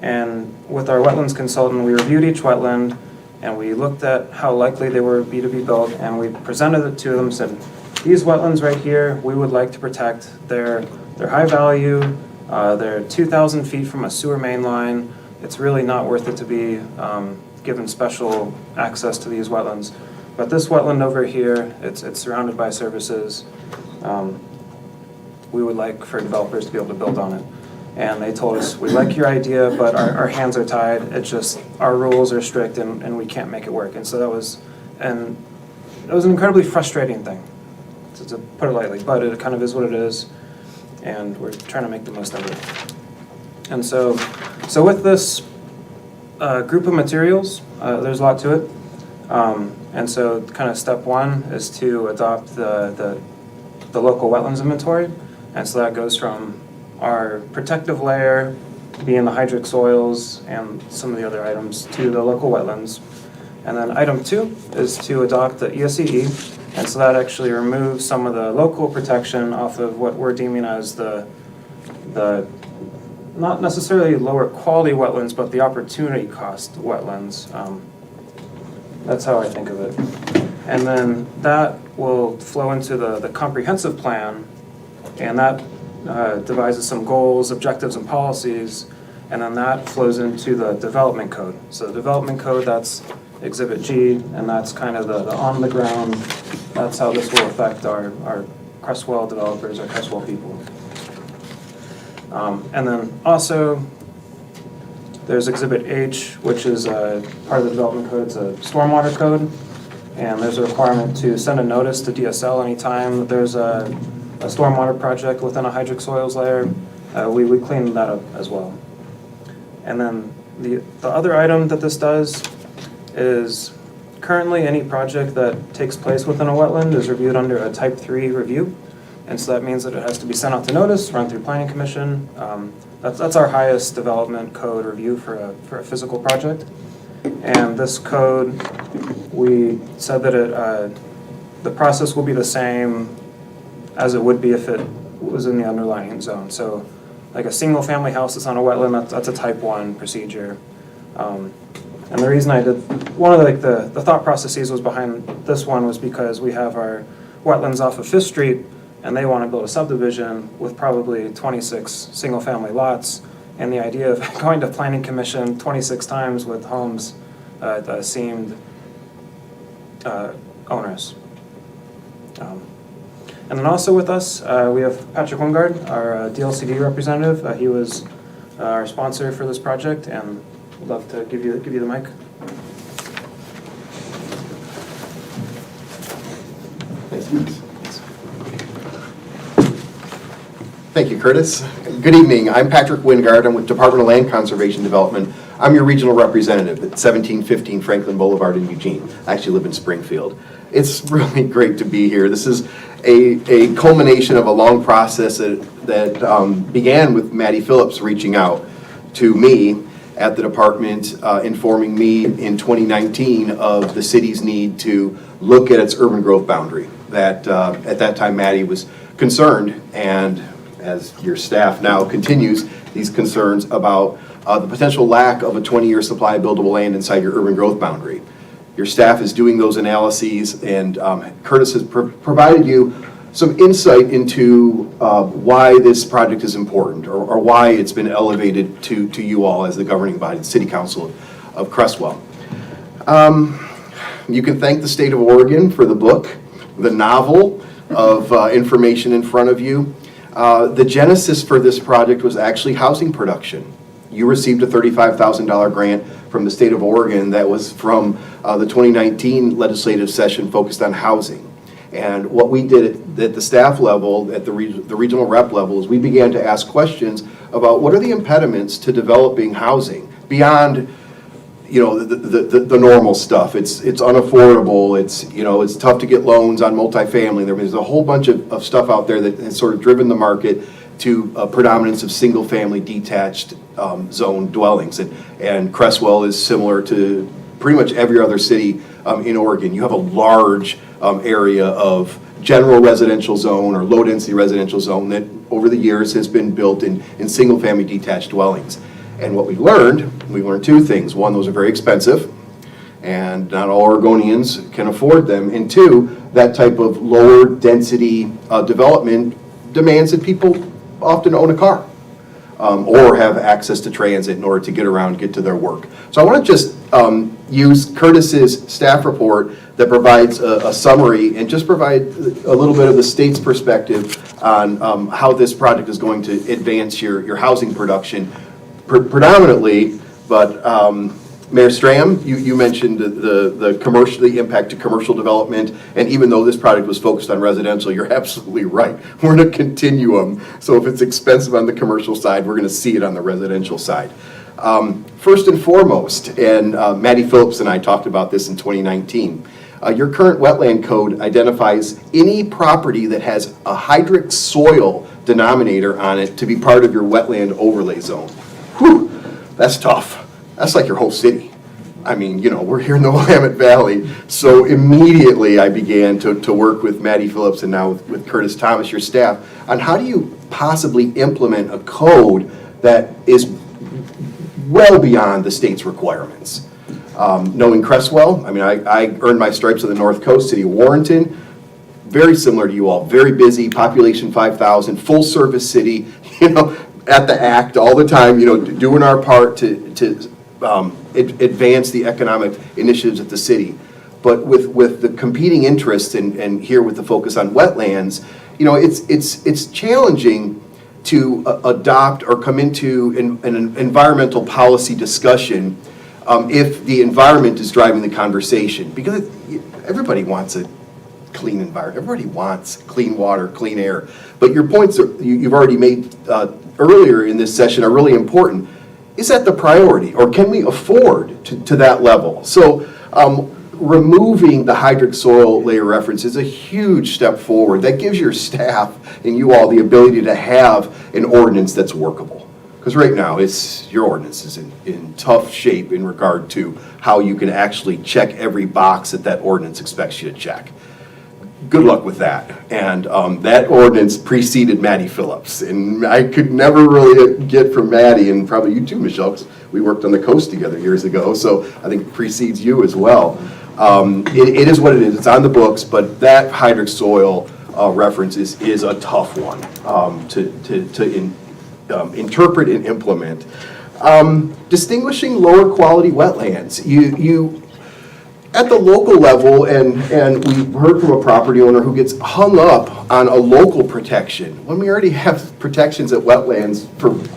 And with our wetlands consultant, we reviewed each wetland and we looked at how likely they were to be built, and we presented it to them, said, these wetlands right here, we would like to protect. They're high value, they're 2,000 feet from a sewer main line. It's really not worth it to be given special access to these wetlands. But this wetland over here, it's surrounded by services. We would like for developers to be able to build on it. And they told us, we like your idea, but our hands are tied. It's just, our rules are strict and we can't make it work. And so that was an incredibly frustrating thing, to put it lightly, but it kind of is what it is. And we're trying to make the most of it. And so with this group of materials, there's a lot to it. And so kind of step one is to adopt the local wetlands inventory. And so that goes from our protective layer, being the hydric soils and some of the other items, to the local wetlands. And then item 2 is to adopt the ESCE, and so that actually removes some of the local protection off of what we're deeming as the not necessarily lower quality wetlands, but the opportunity cost wetlands. That's how I think of it. And then that will flow into the comprehensive plan, and that devises some goals, objectives, and policies, and then that flows into the development code. So the development code, that's Exhibit G, and that's kind of the on the ground, that's how this will affect our Creswell developers, our Creswell people. And then also, there's Exhibit H, which is part of the development code. It's a stormwater code, and there's a requirement to send a notice to DSL anytime that there's a stormwater project within a hydric soils layer. We clean that up as well. And then the other item that this does is currently any project that takes place within a wetland is reviewed under a Type 3 review. And so that means that it has to be sent out to notice, run through Planning Commission. That's our highest development code review for a physical project. And this code, we said that the process will be the same as it would be if it was in the underlying zone. So like a single family house that's on a wetland, that's a Type 1 procedure. And the reason I did, one of the thought processes was behind this one was because we have our wetlands off of 5th Street, and they want to build a subdivision with probably 26 single-family lots, and the idea of going to Planning Commission 26 times with homes seemed onerous. And then also with us, we have Patrick Wingard, our DLCD representative. He was our sponsor for this project, and I'd love to give you the mic. Thank you, Curtis. Good evening. I'm Patrick Wingard. I'm with Department of Land Conservation Development. I'm your regional representative at 1715 Franklin Boulevard in Eugene. I actually live in Springfield. It's really great to be here. This is a culmination of a long process that began with Maddie Phillips reaching out to me at the department, informing me in 2019 of the city's need to look at its urban growth boundary. That at that time Maddie was concerned, and as your staff now continues these concerns about the potential lack of a 20-year supply of buildable land inside your urban growth boundary. Your staff is doing those analyses, and Curtis has provided you some insight into why this project is important, or why it's been elevated to you all as the governing body, the City Council of Creswell. You can thank the state of Oregon for the book, the novel of information in front of you. The genesis for this project was actually housing production. You received a $35,000 grant from the state of Oregon that was from the 2019 legislative session focused on housing. And what we did at the staff level, at the regional rep level, is we began to ask questions about what are the impediments to developing housing beyond, you know, the normal stuff. It's unaffordable. It's tough to get loans on multifamily. There's a whole bunch of stuff out there that has sort of driven the market to a predominance of single-family detached zone dwellings. And Creswell is similar to pretty much every other city in Oregon. You have a large area of general residential zone or low-density residential zone that over the years has been built in single-family detached dwellings. And what we learned two things. One, those are very expensive, and not all Oregonians can afford them. And two, that type of lower density development demands that people often own a car or have access to transit in order to get around, get to their work. So I want to just use Curtis's staff report that provides a summary and just provide a little bit of the state's perspective on how this project is going to advance your housing production predominantly, but Mayor Stram, you mentioned the impact to commercial development, and even though this project was focused on residential, you're absolutely right. We're in a continuum, so if it's expensive on the commercial side, we're going to see it on the residential side. First and foremost, and Maddie Phillips and I talked about this in 2019, your current wetland code identifies any property that has a hydric soil denominator on it to be part of your wetland overlay zone. Whew, that's tough. That's like your whole city. I mean, you know, we're here in the Willamette Valley, so immediately I began to work with Maddie Phillips and now with Curtis Thomas, your staff, on how do you possibly implement a code that is well beyond the state's requirements. Knowing Creswell, I mean, I earned my stripes on the North Coast, city of Warrenton, very similar to you all, very busy, population 5,000, full service city, you know, at the act all the time, you know, doing our part to advance the economic initiatives of the city. But with the competing interests and here with the focus on wetlands, you know, it's challenging to adopt or come into an environmental policy discussion if the environment is driving the conversation. Because everybody wants a clean environment. Everybody wants clean water, clean air. But your points you've already made earlier in this session are really important. Is that the priority, or can we afford to that level? So removing the hydric soil layer reference is a huge step forward. That gives your staff and you all the ability to have an ordinance that's workable. Because right now, your ordinance is in tough shape in regard to how you can actually check every box that ordinance expects you to check. Good luck with that. And that ordinance preceded Maddie Phillips. And I could never really get from Maddie, and probably you too, Michelle, because we worked on the coast together years ago, so I think it precedes you as well. It is what it is. It's on the books, but that hydric soil reference is a tough one to interpret and implement. Distinguishing lower quality wetlands. You at the local level, and we've heard from a property owner who gets hung up on a local protection when we already have protections at wetlands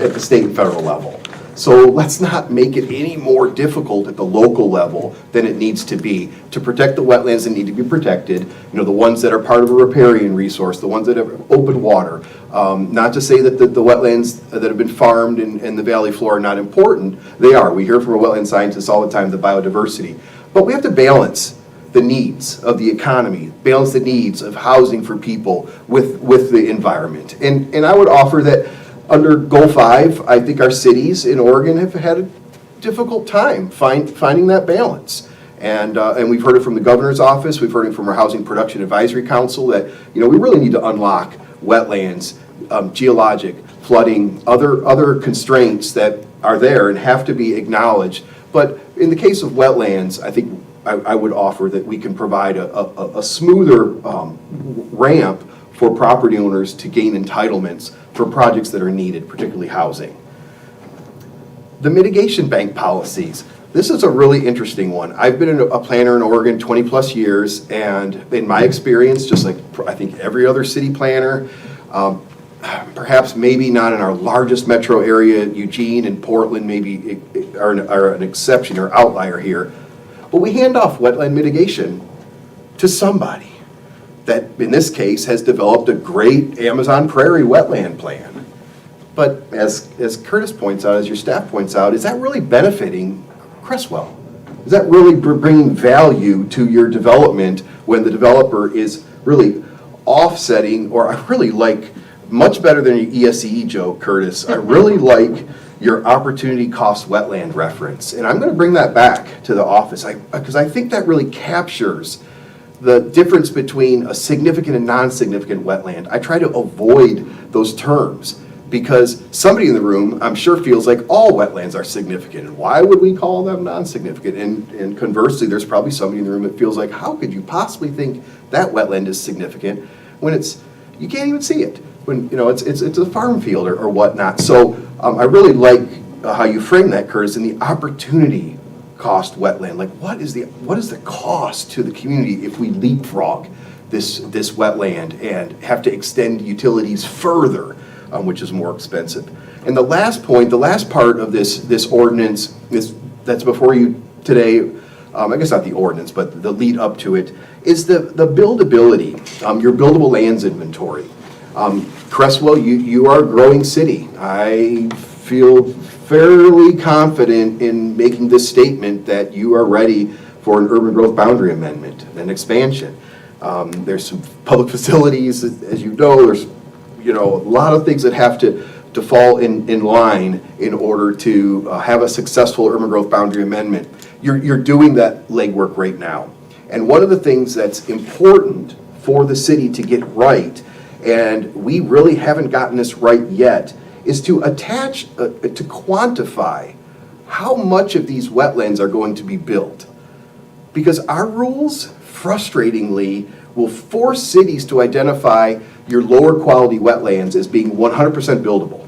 at the state and federal level. So let's not make it any more difficult at the local level than it needs to be to protect the wetlands that need to be protected, you know, the ones that are part of a riparian resource, the ones that have open water. Not to say that the wetlands that have been farmed in the valley floor are not important. They are. We hear from a wetland scientist all the time, the biodiversity. But we have to balance the needs of the economy, balance the needs of housing for people with the environment. And I would offer that under Goal 5, I think our cities in Oregon have had a difficult time finding that balance. And we've heard it from the governor's office, we've heard it from our Housing Production Advisory Council that, you know, we really need to unlock wetlands, geologic, flooding, other constraints that are there and have to be acknowledged. But in the case of wetlands, I think I would offer that we can provide a smoother ramp for property owners to gain entitlements for projects that are needed, particularly housing. The mitigation bank policies. This is a really interesting one. I've been a planner in Oregon 20 plus years, and in my experience, just like I think every other city planner, perhaps maybe not in our largest metro area, Eugene and Portland maybe are an exception or outlier here, but we hand off wetland mitigation to somebody that, in this case, has developed a great Amazon prairie wetland plan. But as Curtis points out, as your staff points out, is that really benefiting Creswell? Is that really bringing value to your development when the developer is really offsetting, or I really like, much better than your ESCE joke, Curtis, I really like your opportunity cost wetland reference. And I'm going to bring that back to the office because I think that really captures the difference between a significant and non-significant wetland. I try to avoid those terms because somebody in the room, I'm sure, feels like all wetlands are significant. And why would we call them non-significant? And conversely, there's probably somebody in the room that feels like, how could you possibly think that wetland is significant when you can't even see it, when it's a farm field or whatnot. So I really like how you frame that, Curtis, and the opportunity cost wetland. Like, what is the cost to the community if we leapfrog this wetland and have to extend utilities further, which is more expensive. And the last point, the last part of this ordinance that's before you today, I guess not the ordinance, but the lead up to it, is the buildability, your buildable lands inventory. Creswell, you are a growing city. I feel fairly confident in making this statement that you are ready for an urban growth boundary amendment, an expansion. There's some public facilities, as you know, there's a lot of things that have to fall in line in order to have a successful urban growth boundary amendment. You're doing that legwork right now. And one of the things that's important for the city to get right, and we really haven't gotten this right yet, is to to quantify how much of these wetlands are going to be built. Because our rules, frustratingly, will force cities to identify your lower quality wetlands as being 100% buildable.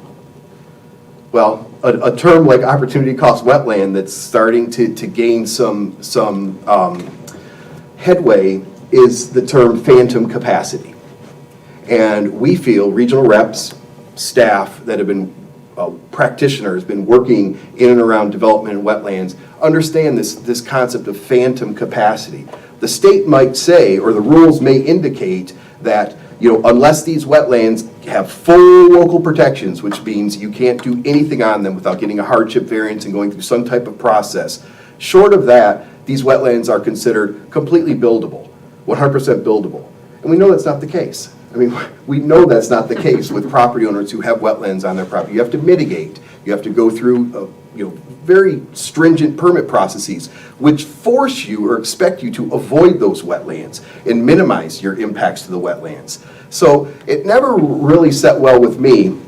Well, a term like opportunity cost wetland that's starting to gain some headway is the term phantom capacity. And we feel regional reps, staff that have been practitioners, been working in and around development and wetlands, understand this concept of phantom capacity. The state might say, or the rules may indicate that, unless these wetlands have full local protections, which means you can't do anything on them without getting a hardship variance and going through some type of process. Short of that, these wetlands are considered completely buildable, 100% buildable. And we know that's not the case. I mean, we know that's not the case with property owners who have wetlands on their property. You have to mitigate. You have to go through, very stringent permit processes, which force you or expect you to avoid those wetlands and minimize your impacts to the wetlands. So it never really set well with me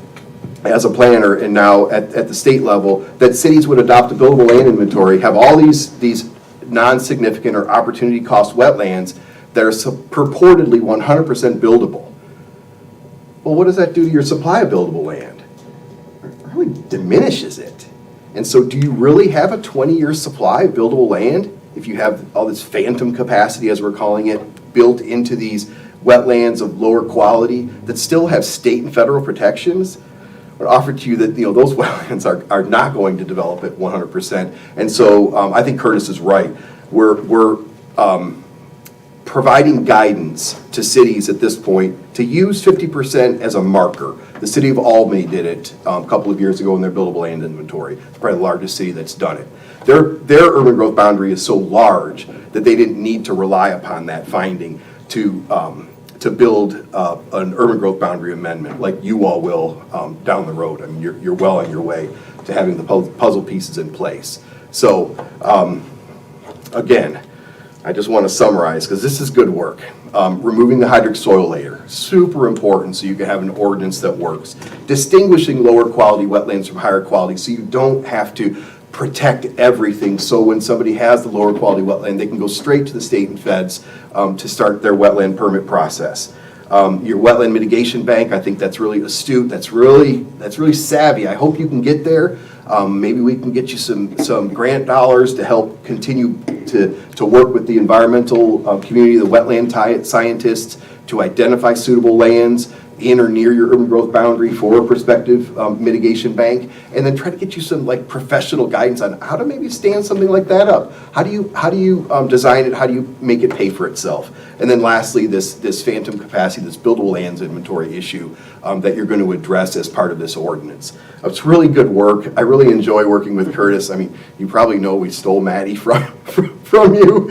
as a planner and now at the state level that cities would adopt a buildable land inventory, have all these non-significant or opportunity cost wetlands that are purportedly 100% buildable. Well, what does that do to your supply of buildable land? It really diminishes it. And so do you really have a 20-year supply of buildable land if you have all this phantom capacity, as we're calling it, built into these wetlands of lower quality that still have state and federal protections? I would offer to you that those wetlands are not going to develop at 100%. And so I think Curtis is right. We're providing guidance to cities at this point to use 50% as a marker. The city of Albany did it a couple of years ago in their buildable land inventory. It's probably the largest city that's done it. Their urban growth boundary is so large that they didn't need to rely upon that finding to build an urban growth boundary amendment like you all will down the road. I mean, you're well on your way to having the puzzle pieces in place. So again, I just want to summarize, because this is good work. Removing the hydric soil layer, super important so you can have an ordinance that works. Distinguishing lower quality wetlands from higher quality so you don't have to protect everything. So when somebody has the lower quality wetland, they can go straight to the state and feds to start their wetland permit process. Your wetland mitigation bank, I think that's really astute. That's really savvy. I hope you can get there. Maybe we can get you some grant dollars to help continue to work with the environmental community, the wetland scientists, to identify suitable lands in or near your urban growth boundary for a prospective mitigation bank, and then try to get you some professional guidance on how to maybe stand something like that up. How do you design it? How do you make it pay for itself? And then lastly, this phantom capacity, this buildable lands inventory issue that you're going to address as part of this ordinance. It's really good work. I really enjoy working with Curtis. I mean, you probably know we stole Maddie from you.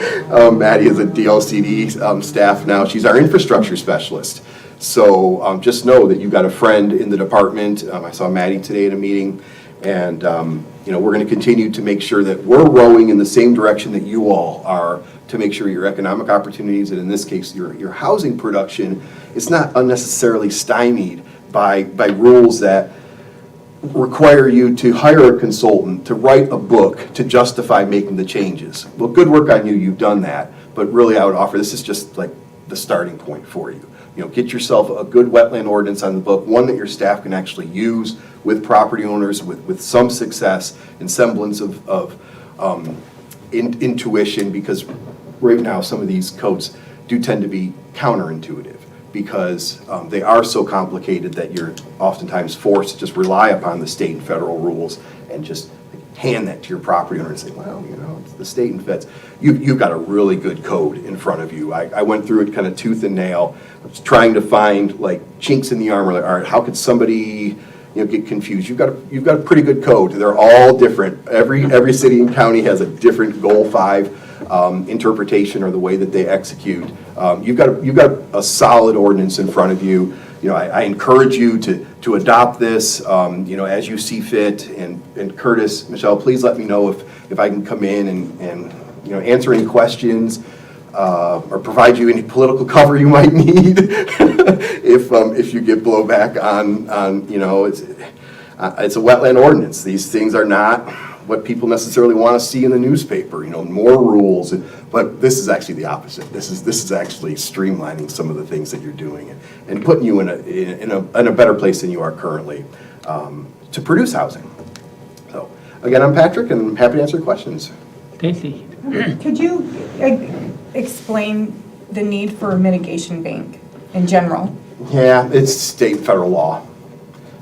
Maddie is a DLCD staff now. She's our infrastructure specialist. So just know that you've got a friend in the department. I saw Maddie today at a meeting, and we're going to continue to make sure that we're rowing in the same direction that you all are to make sure your economic opportunities, and in this case your housing production, is not unnecessarily stymied by rules that require you to hire a consultant, to write a book, to justify making the changes. Well, good work on you, you've done that, but really I would offer this is just like the starting point for you. Get yourself a good wetland ordinance on the book, one that your staff can actually use with property owners with some success and semblance of intuition, because right now some of these codes do tend to be counterintuitive because they are so complicated that you're oftentimes forced to just rely upon the state and federal rules and just hand that to your property owner and say, well, it's the state and feds. You've got a really good code in front of you. I went through it kind of tooth and nail. I was trying to find chinks in the armor. All right, how could somebody get confused? You've got a pretty good code. They're all different. Every city and county has a different Goal 5 interpretation or the way that they execute. You've got a solid ordinance in front of you. I encourage you to adopt this, as you see fit. And Curtis, Michelle, please let me know if I can come in and answer any questions or provide you any political cover you might need if you get blowback on it's a wetland ordinance. These things are not what people necessarily want to see in the newspaper, more rules. But this is actually the opposite. This is actually streamlining some of the things that you're doing and putting you in a better place than you are currently to produce housing. So again, I'm Patrick, and I'm happy to answer questions. Stacy? Could you explain the need for a mitigation bank in general? Yeah, it's state and federal law.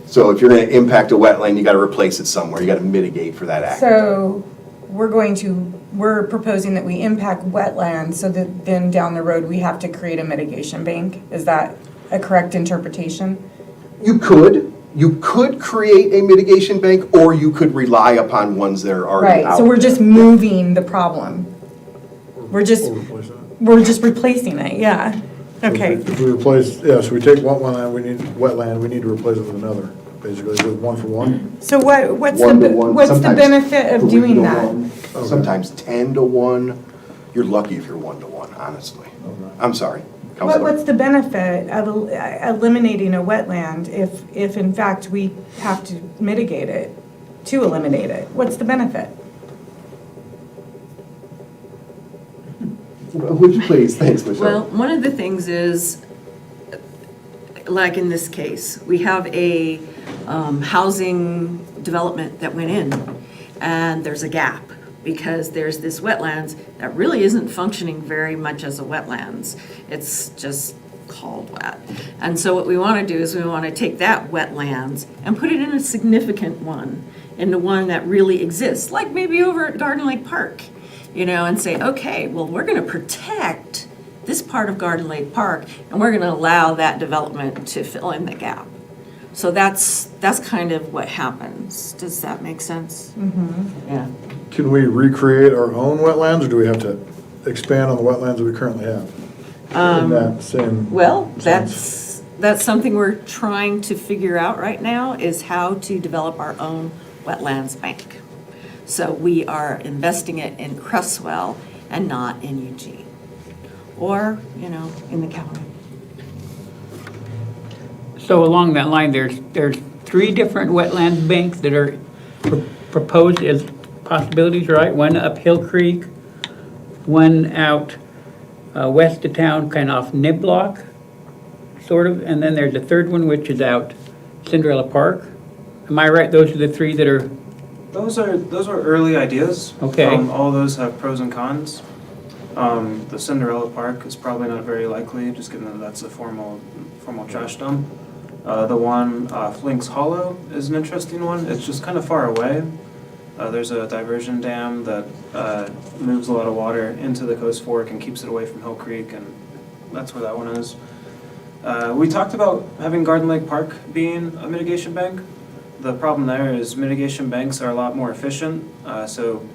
So if you're going to impact a wetland, you got to replace it somewhere. You got to mitigate for that act. So we're proposing that we impact wetlands so that then down the road we have to create a mitigation bank. Is that a correct interpretation? You could create a mitigation bank, or you could rely upon ones that are already out. Right, so we're just moving the problem. We're just replacing it, yeah. Okay. If we replace, so we take one wetland, we need to replace it with another, basically, is it one for one? So what's One to the one, what's the sometimes benefit of 3 doing to that? 1, Sometimes 10 to 1. You're lucky if you're 1 to 1, honestly. I'm sorry. Counselor. What's the benefit of eliminating a wetland if in fact we have to mitigate it to eliminate it? What's the benefit? Would you please? Thanks, Michelle. Well, one of the things is, like in this case, we have a housing development that went in, and there's a gap because there's this wetlands that really isn't functioning very much as a wetlands. It's just called wet. And so what we want to do is we want to take that wetlands and put it in a significant one, into one that really exists, like maybe over at Garden Lake Park. And say, okay, well, we're going to protect this part of Garden Lake Park, and we're going to allow that development to fill in the gap. So that's kind of what happens. Does that make sense? Mm-hmm. Yeah. Can we recreate our own wetlands, or do we have to expand on the wetlands that we currently have? In that same Well, sense? that's something we're trying to figure out right now, is how to develop our own wetlands bank. So we are investing it in Creswell and not in Eugene, or, in the county. So along that line, there's 3 different wetlands banks that are proposed as possibilities, right? One up Hill Creek, one out west of town, kind of off Niblock, sort of, and then there's a third one which is out Cinderella Park. Am I right? Those are the 3 that are... Those are early ideas. Okay. All those have pros and cons. The Cinderella Park is probably not very likely, just given that that's a formal trash dump. The one Flinks Hollow is an interesting one. It's just kind of far away. There's a diversion dam that moves a lot of water into the Coast Fork and keeps it away from Hill Creek, and that's where that one is. We talked about having Garden Lake Park being a mitigation bank. The problem there is mitigation banks are a lot more efficient, so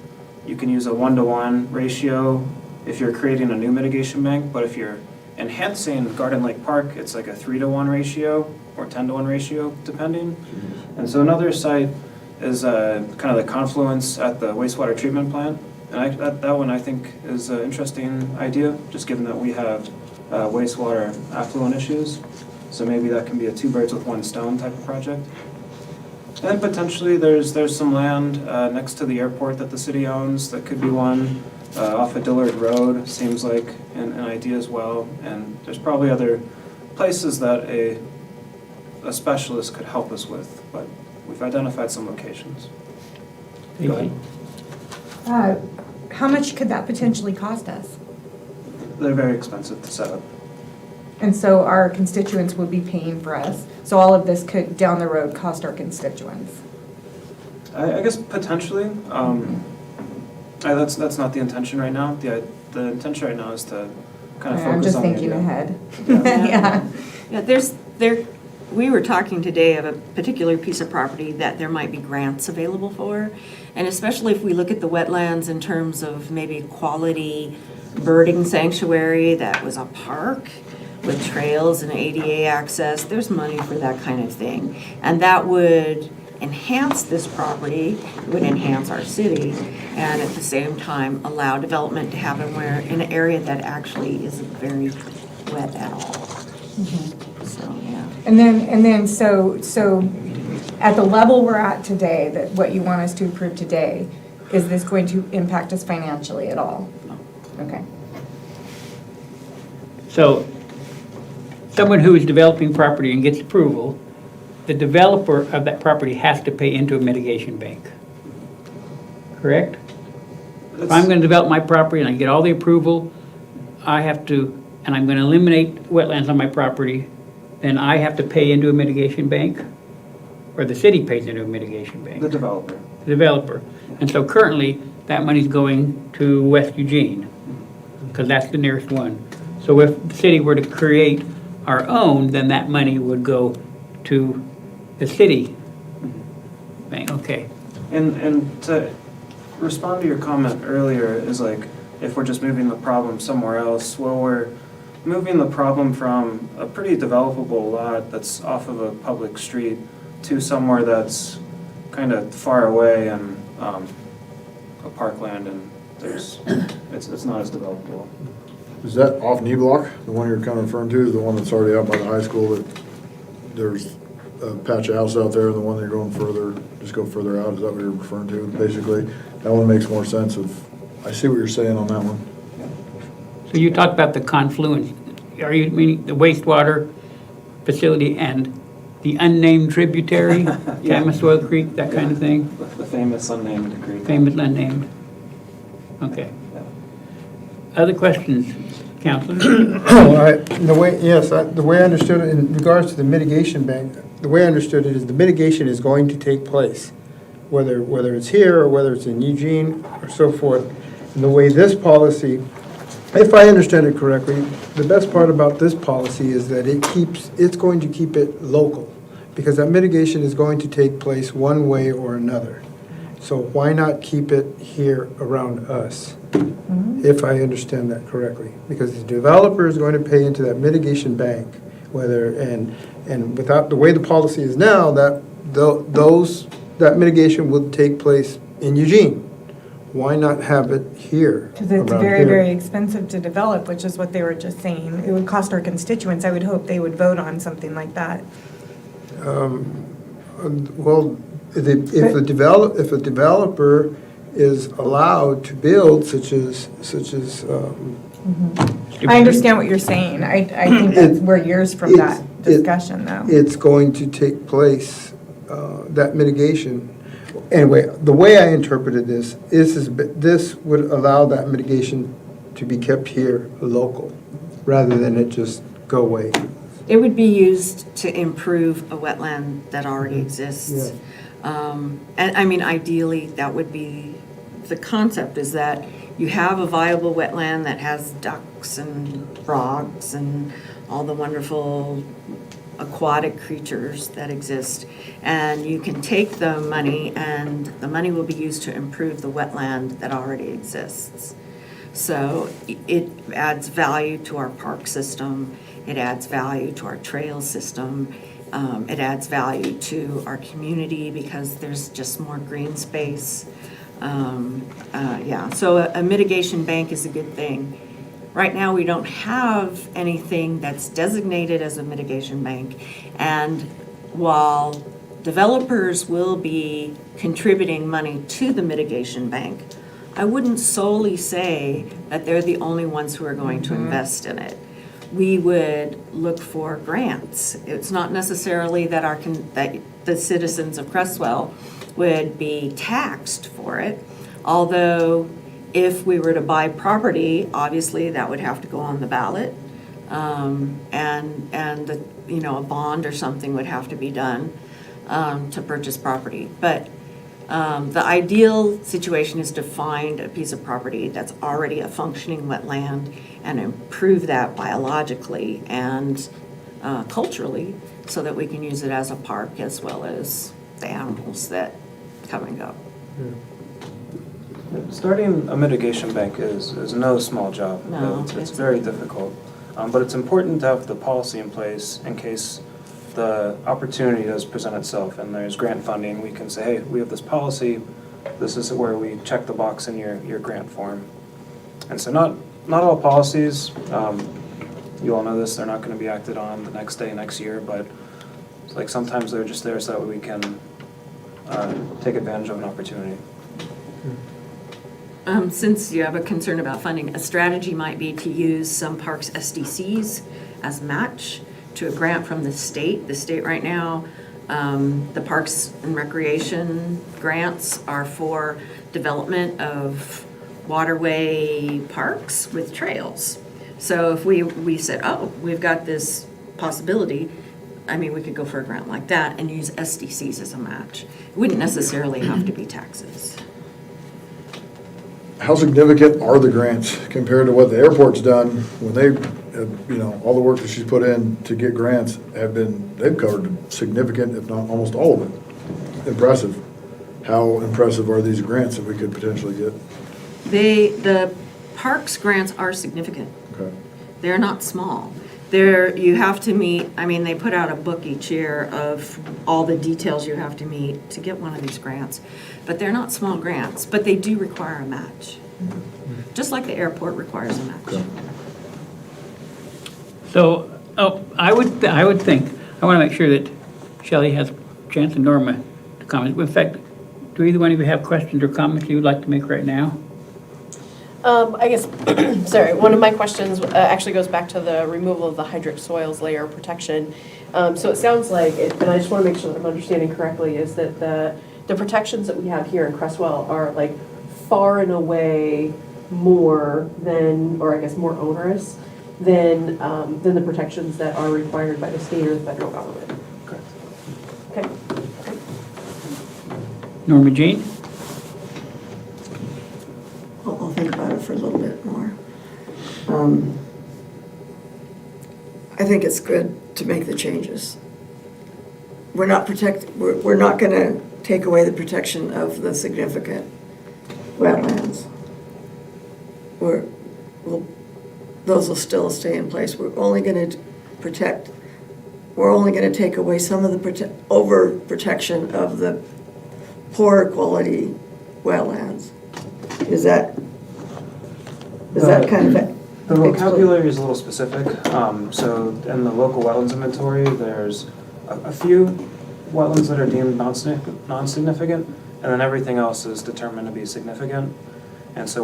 you can use a 1-to-1 ratio if you're creating a new mitigation bank, but if you're enhancing Garden Lake Park, it's like a 3-to-1 ratio or 10-to-1 ratio, depending. And so another site is kind of the confluence at the wastewater treatment plant, and that one I think is an interesting idea, just given that we have wastewater affluent issues. So maybe that can be a 2 birds with 1 stone type of project. And potentially there's some land next to the airport that the city owns that could be one. Off of Dillard Road seems like an idea as well. And there's probably other places that a specialist could help us with, but we've identified some locations. Go ahead. How much could that potentially cost us? They're very expensive to set up. And so our constituents would be paying for us. So all of this could, down the road, cost our constituents. I guess potentially. That's not the intention right now. The intention right now is to kind of focus on I'm just the thinking idea. ahead. Yeah. Yeah, we were talking today of a particular piece of property that there might be grants available for. And especially if we look at the wetlands in terms of maybe quality birding sanctuary that was a park, with trails and ADA access, there's money for that kind of thing. And that would enhance this property, it would enhance our city, and at the same time allow development to happen where, in an area that actually isn't very wet at all. So, yeah. And then, so at the level we're at today, that what you want us to approve today, is this going to impact us financially at all? Okay. So, someone who is developing property and gets approval, the developer of that property has to pay into a mitigation bank. Correct? If I'm gonna develop my property and I get all the approval, I have to, and I'm gonna eliminate wetlands on my property, then I have to pay into a mitigation bank? Or the city pays into a mitigation bank? The developer. The developer. And so currently, that money's going to West Eugene, because that's the nearest one. So if the city were to create our own, then that money would go to the city bank, okay. And to respond to your comment earlier is like, if we're just moving the problem somewhere else, well, we're moving the problem from a pretty developable lot that's off of a public street to somewhere that's kind of far away and a parkland, and it's not as developable. Is that off knee block, the one you're kind of referring to, the one that's already out by the high school, that there's a patch of house out there, and the one that you're going further, just go further out, is that what you're referring to, basically? That one makes more sense I see what you're saying on that one. So you talked about the confluence. Are you meaning the wastewater facility and the unnamed tributary, Tamasoil Creek, that kind of thing? The famous unnamed creek. Famous unnamed? Okay. Other questions, Councilor? The way I understood it in regards to the mitigation bank, the way I understood it is the mitigation is going to take place, whether it's here or whether it's in Eugene or so forth. And the way this policy, if I understand it correctly, the best part about this policy is that it's going to keep it local, because that mitigation is going to take place one way or another. So why not keep it here around us, if I understand that correctly? Because the developer is going to pay into that mitigation bank, and without, the way the policy is now, that mitigation will take place in Eugene. Why not have it here? Because it's around very, here? very expensive to develop, which is what they were just saying. It would cost our constituents. I would hope they would vote on something like that. Well, if a developer is allowed to build, such as I understand what you're saying. I think that we're years from that discussion, though. it's going to take place, that mitigation. Anyway, the way I interpreted this this would allow that mitigation to be kept here local, rather than it just go away. It would be used to improve a wetland that already exists. And I mean, ideally, that would be, the concept is that you have a viable wetland that has ducks and frogs and all the wonderful aquatic creatures that exist. And you can take the money, and the money will be used to improve the wetland that already exists. So it adds value to our park system. It adds value to our trail system. It adds value to our community because there's just more green space. So a mitigation bank is a good thing. Right now, we don't have anything that's designated as a mitigation bank. And while developers will be contributing money to the mitigation bank, I wouldn't solely say that they're the only ones who are going to invest in it. We would look for grants. It's not necessarily that that the citizens of Creswell would be taxed for it, although if we were to buy property, obviously that would have to go on the ballot, and a bond or something would have to be done to purchase property. But the ideal situation is to find a piece of property that's already a functioning wetland and improve that biologically and culturally so that we can use it as a park as well as the animals that come and go. Starting a mitigation bank is no small job. No, It's very difficult. But it's important to have the policy in place in case the opportunity does present itself and there's grant funding. We can say, hey, we have this policy. This is where we check the box in your grant form. And so not all policies, you all know this, they're not going to be acted on the next day, next year, but it's like sometimes they're just there so that we can take advantage of an opportunity. Since you have a concern about funding, a strategy might be to use some parks SDCs as match to a grant from the state. The state right now, the Parks and Recreation grants are for development of waterway parks with trails. So if we said, oh, we've got this possibility, I mean, we could go for a grant like that and use SDCs as a match. It wouldn't necessarily have to be taxes. How significant are the grants compared to what the airport's done when they, all the work that she's put in to get grants they've covered significant, if not almost all of it. Impressive. How impressive are these grants that we could potentially get? The parks grants are significant. Okay. They're not small. You have to meet, I mean, they put out a book each year of all the details you have to meet to get one of these grants. But they're not small grants, but they do require a match. Just like the airport requires a match. Okay. So, I would think, I want to make sure that Shelley has a chance and Norma to comment. In fact, do either one of you have questions or comments you would like to make right now? I guess, sorry, one of my questions actually goes back to the removal of the hydric soils layer protection. So it sounds like, and I just want to make sure that I'm understanding correctly, is that the protections that we have here in Creswell are like far and away more than, or I guess more onerous than the protections that are required by the state or the federal government. Correct. Okay. Norma Jean? I'll think about it for a little bit more. I think it's good to make the changes. We're not going to take away the protection of the significant wetlands. Those will still stay in place. We're only going to take away some of the over-protection of the poor quality wetlands. Is that kind of it? The vocabulary is a little specific. So in the local wetlands inventory, there's a few wetlands that are deemed non-significant, and then everything else is determined to be significant. And so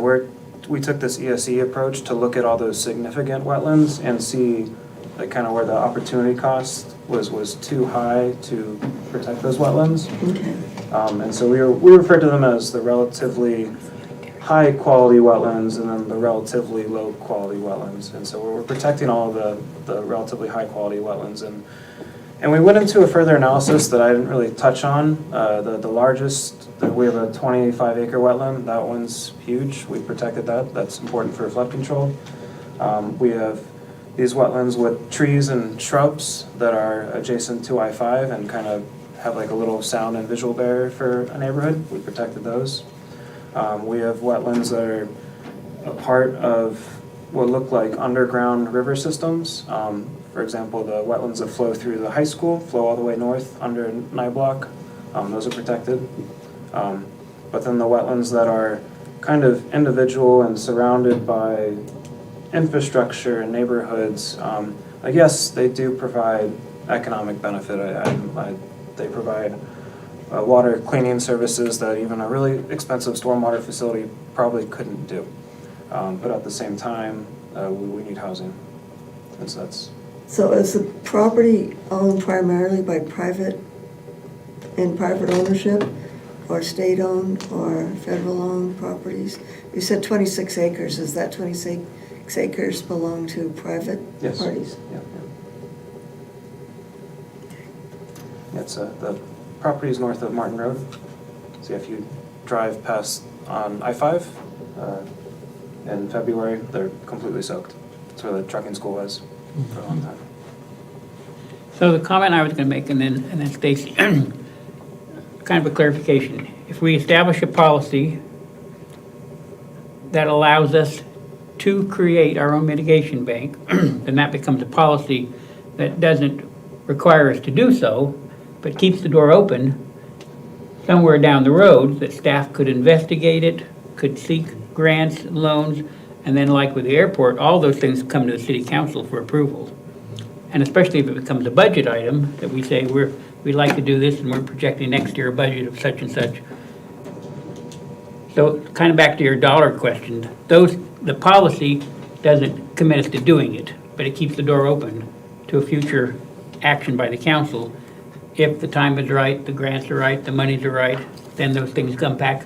we took this ESE approach to look at all those significant wetlands and see like kind of where the opportunity cost was too high to protect those wetlands. Okay. And so we refer to them as the relatively high quality wetlands and then the relatively low quality wetlands. And so we're protecting all the relatively high quality wetlands. And we went into a further analysis that I didn't really touch on. The largest, we have a 25-acre wetland. That one's huge. We protected that. That's important for flood control. We have these wetlands with trees and shrubs that are adjacent to I-5 and kind of have like a little sound and visual barrier for a neighborhood. We protected those. We have wetlands that are a part of what look like underground river systems. For example, the wetlands that flow through the high school, flow all the way north under Nyblock. Those are protected. But then the wetlands that are kind of individual and surrounded by infrastructure and neighborhoods, I guess they do provide economic benefit. They provide water cleaning services that even a really expensive stormwater facility probably couldn't do. But at the same time, we need housing. And so that's... So is the property owned primarily by private ownership, or state-owned, or federal-owned properties? You said 26 acres. Is that 26 acres belong to private parties? Yeah. It's the property is north of Martin Road. So if you drive past on I-5 in February, they're completely soaked. That's where the trucking school was for a long time. So the comment I was going to make, and then Stacy, kind of a clarification. If we establish a policy that allows us to create our own mitigation bank, then that becomes a policy that doesn't require us to do so, but keeps the door open somewhere down the road that staff could investigate it, could seek grants, loans, and then like with the airport, all those things come to the city council for approval. And especially if it becomes a budget item, that we say we'd like to do this and we're projecting next year a budget of such and such. So kind of back to your dollar question, the policy doesn't commit us to doing it, but it keeps the door open to a future action by the council. If the time is right, the grants are right, the monies are right, then those things come back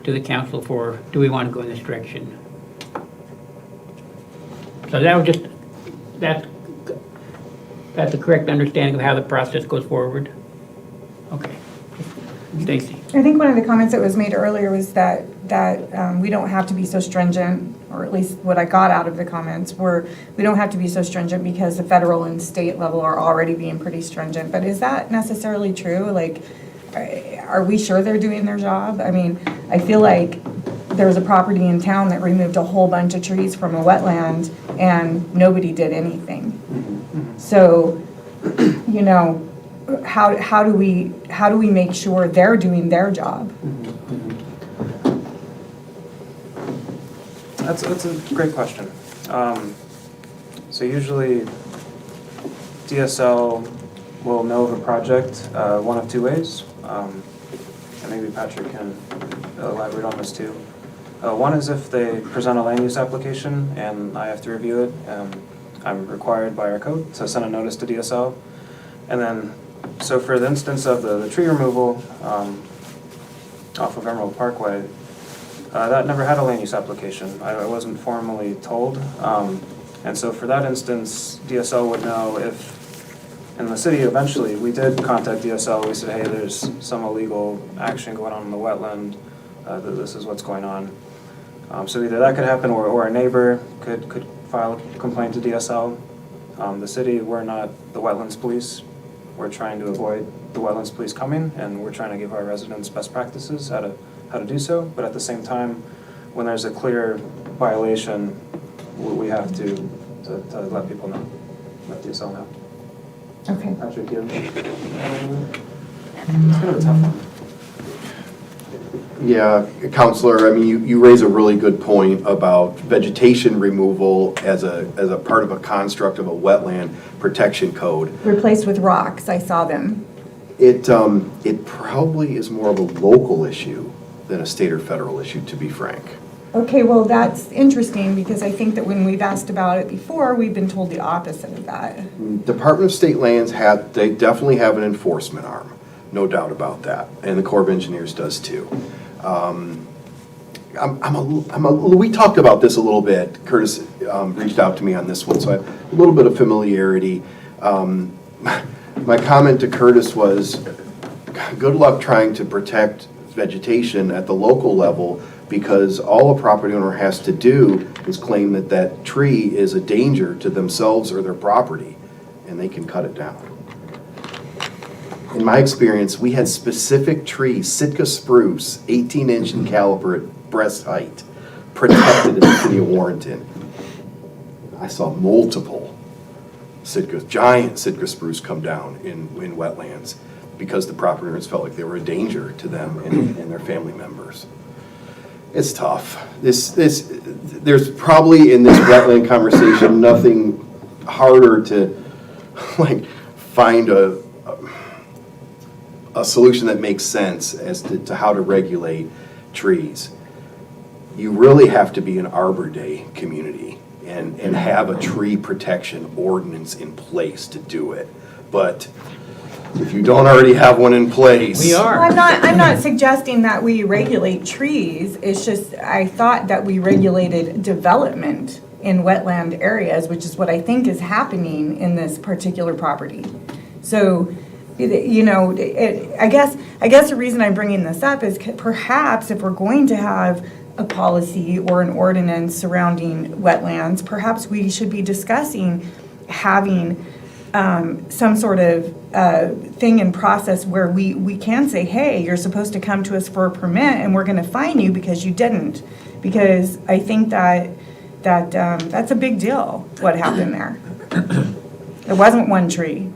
to the council for, do we want to go in this direction? So that was just, that's the correct understanding of how the process goes forward? Okay. Stacy? I think one of the comments that was made earlier was that we don't have to be so stringent, or at least what I got out of the comments were, we don't have to be so stringent because the federal and state level are already being pretty stringent. But is that necessarily true? Like, are we sure they're doing their job? I mean, I feel like there was a property in town that removed a whole bunch of trees from a wetland and nobody did anything. So, you know, how do we make sure they're doing their job? That's a great question. So usually DSL will know of a project one of two ways. And maybe Patrick can elaborate on this too. One is if they present a land use application and I have to review it, I'm required by our code to send a notice to DSL. And then, so for the instance of the tree removal off of Emerald Parkway, that never had a land use application. I wasn't formally told. And so for that instance, DSL would know if, in the city eventually, we did contact DSL. We said, hey, there's some illegal action going on in the wetland. This is what's going on. So either that could happen or a neighbor could file a complaint to DSL. The city, we're not the wetlands police. We're trying to avoid the wetlands police coming, and we're trying to give our residents best practices how to do so. But at the same time, when there's a clear violation, we have to let people know, let DSL know. Okay. Patrick, you have it's kind of a tough one. Yeah, Counselor, I mean, you raise a really good point about vegetation removal as a part of a construct of a wetland protection code. Replaced with rocks, I saw them. It probably is more of a local issue than a state or federal issue, to be frank. Okay, well, that's interesting because I think that when we've asked about it before, we've been told the opposite of that. Department of State Lands they definitely have an enforcement arm, no doubt about that, and the Corps of Engineers does too. We talked about this a little bit. Curtis reached out to me on this one, so I have a little bit of familiarity. My comment to Curtis was, good luck trying to protect vegetation at the local level, because all a property owner has to do is claim that that tree is a danger to themselves or their property, and they can cut it down. In my experience, we had specific trees, Sitka spruce, 18-inch in caliber at breast height, protected in the city of Warrenton. I saw multiple giant Sitka spruce come down in wetlands because the property owners felt like they were a danger to them and their family members. It's tough. There's probably in this wetland conversation nothing harder to find a solution that makes sense as to how to regulate trees. You really have to be an Arbor Day community and have a tree protection ordinance in place to do it. But if you don't already have one in place. We are. Well, I'm not suggesting that we regulate trees. It's just, I thought that we regulated development in wetland areas, which is what I think is happening in this particular property. So, you know, I guess the reason I'm bringing this up is perhaps if we're going to have a policy or an ordinance surrounding wetlands, perhaps we should be discussing having some sort of thing in process where we can say, hey, you're supposed to come to us for a permit and we're going to fine you because you didn't. Because I think that that's a big deal, what happened there. It wasn't one tree.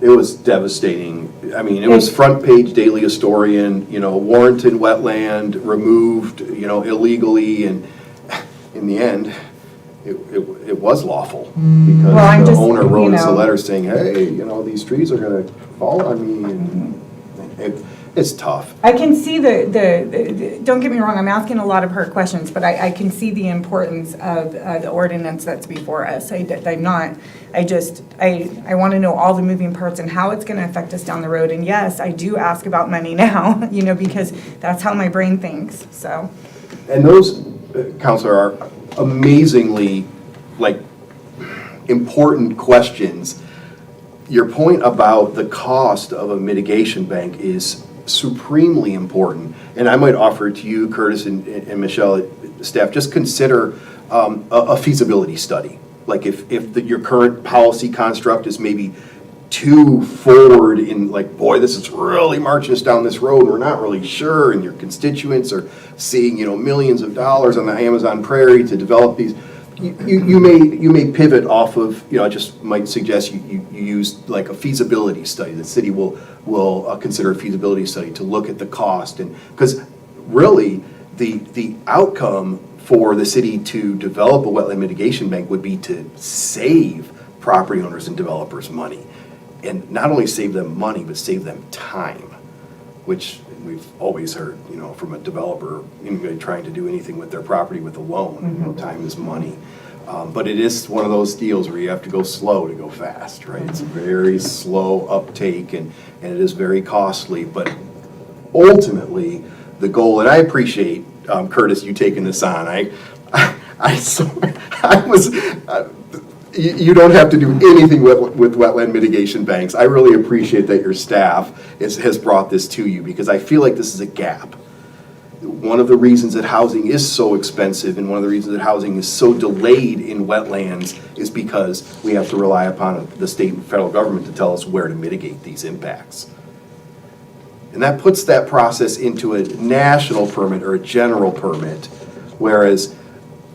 It was devastating. I mean, it was front page Daily Historian, Warrenton wetland removed, illegally, and in the end, it was lawful because Well, I'm the just, owner wrote us a you know. letter saying, hey, these trees are gonna fall on me, and it's tough. I can see don't get me wrong, I'm asking a lot of hard questions, but I can see the importance of the ordinance that's before us. I want to know all the moving parts and how it's going to affect us down the road. And yes, I do ask about money now, because that's how my brain thinks, so. And those, Counselor, are amazingly, important questions. Your point about the cost of a mitigation bank is supremely important. And I might offer to you, Curtis and Michelle, staff, just consider a feasibility study. Like if your current policy construct is maybe too forward in boy, this is really marching us down this road, we're not really sure, and your constituents are seeing, millions of dollars on the Amazon prairie to develop these. You may pivot off of, I just might suggest you use a feasibility study. The city will consider a feasibility study to look at the cost, and because really the outcome for the city to develop a wetland mitigation bank would be to save property owners and developers money, and not only save them money but save them time, which we've always heard, from a developer, anybody trying to do anything with their property with a loan, time is money. But it is one of those deals where you have to go slow to go fast, right? It's a very slow uptake, and it is very costly, but ultimately, the goal, and I appreciate, Curtis, you taking this on. You don't have to do anything with wetland mitigation banks. I really appreciate that your staff has brought this to you, because I feel like this is a gap. One of the reasons that housing is so expensive and one of the reasons that housing is so delayed in wetlands is because we have to rely upon the state and federal government to tell us where to mitigate these impacts. And that puts that process into a national permit or a general permit, whereas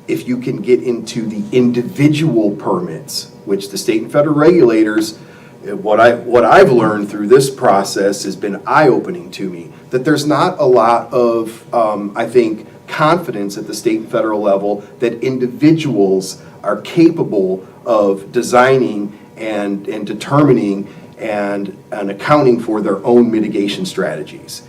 if you can get into the individual permits, which the state and federal regulators, what I've learned through this process has been eye-opening to me, that there's not a lot of, I think, confidence at the state and federal level that individuals are capable of designing and determining and accounting for their own mitigation strategies.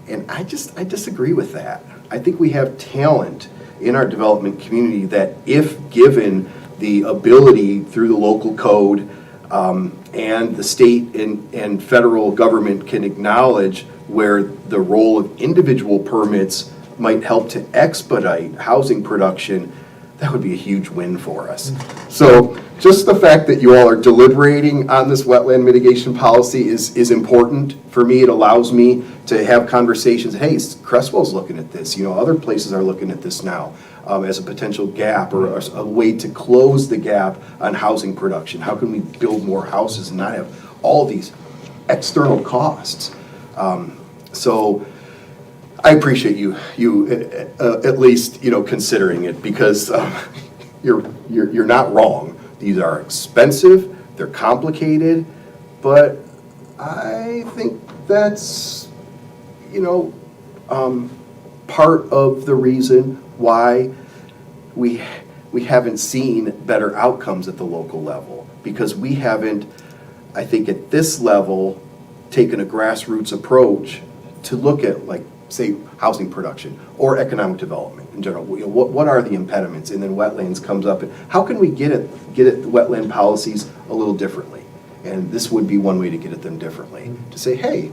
And I disagree with that. I think we have talent in our development community that, if given the ability through the local code and the state and federal government can acknowledge where the role of individual permits might help to expedite housing production, that would be a huge win for us. So just the fact that you all are deliberating on this wetland mitigation policy is important. For me, it allows me to have conversations. Hey, Creswell's looking at this. Other places are looking at this now as a potential gap or a way to close the gap on housing production. How can we build more houses and not have all these external costs? So I appreciate you at least considering it, because you're not wrong. These are expensive, they're complicated, but I think that's part of the reason why we haven't seen better outcomes at the local level, because we haven't, I think, at this level taken a grassroots approach to look at, say, housing production or economic development in general. What are the impediments? And then wetlands comes up, and how can we get at wetland policies a little differently? And this would be one way to get at them differently, to say, hey,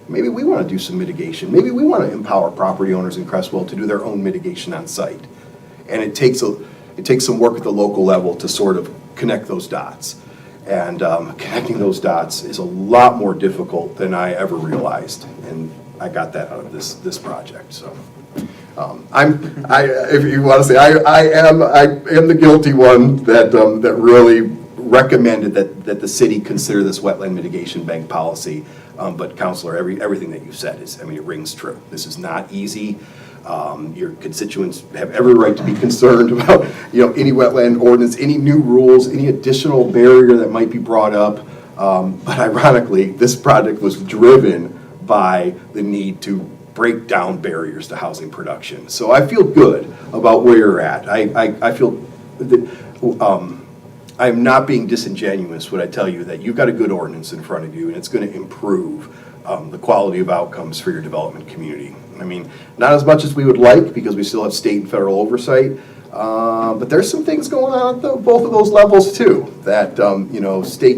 maybe we want to do some mitigation. Maybe we want to empower property owners in Creswell to do their own mitigation on site. And it takes some work at the local level to sort of connect those dots. And connecting those dots is a lot more difficult than I ever realized. And I got that out of this project. So if you want to say, I am the guilty one that really recommended that the city consider this wetland mitigation bank policy. But Counselor, everything that you said it rings true. This is not easy. Your constituents have every right to be concerned about, any wetland ordinance, any new rules, any additional barrier that might be brought up. But ironically, this project was driven by the need to break down barriers to housing production. So I feel good about where you're at. I feel that I'm not being disingenuous when I tell you that you've got a good ordinance in front of you, and it's going to improve the quality of outcomes for your development community. I mean, not as much as we would like, because we still have state and federal oversight, but there's some things going on at both of those levels too that,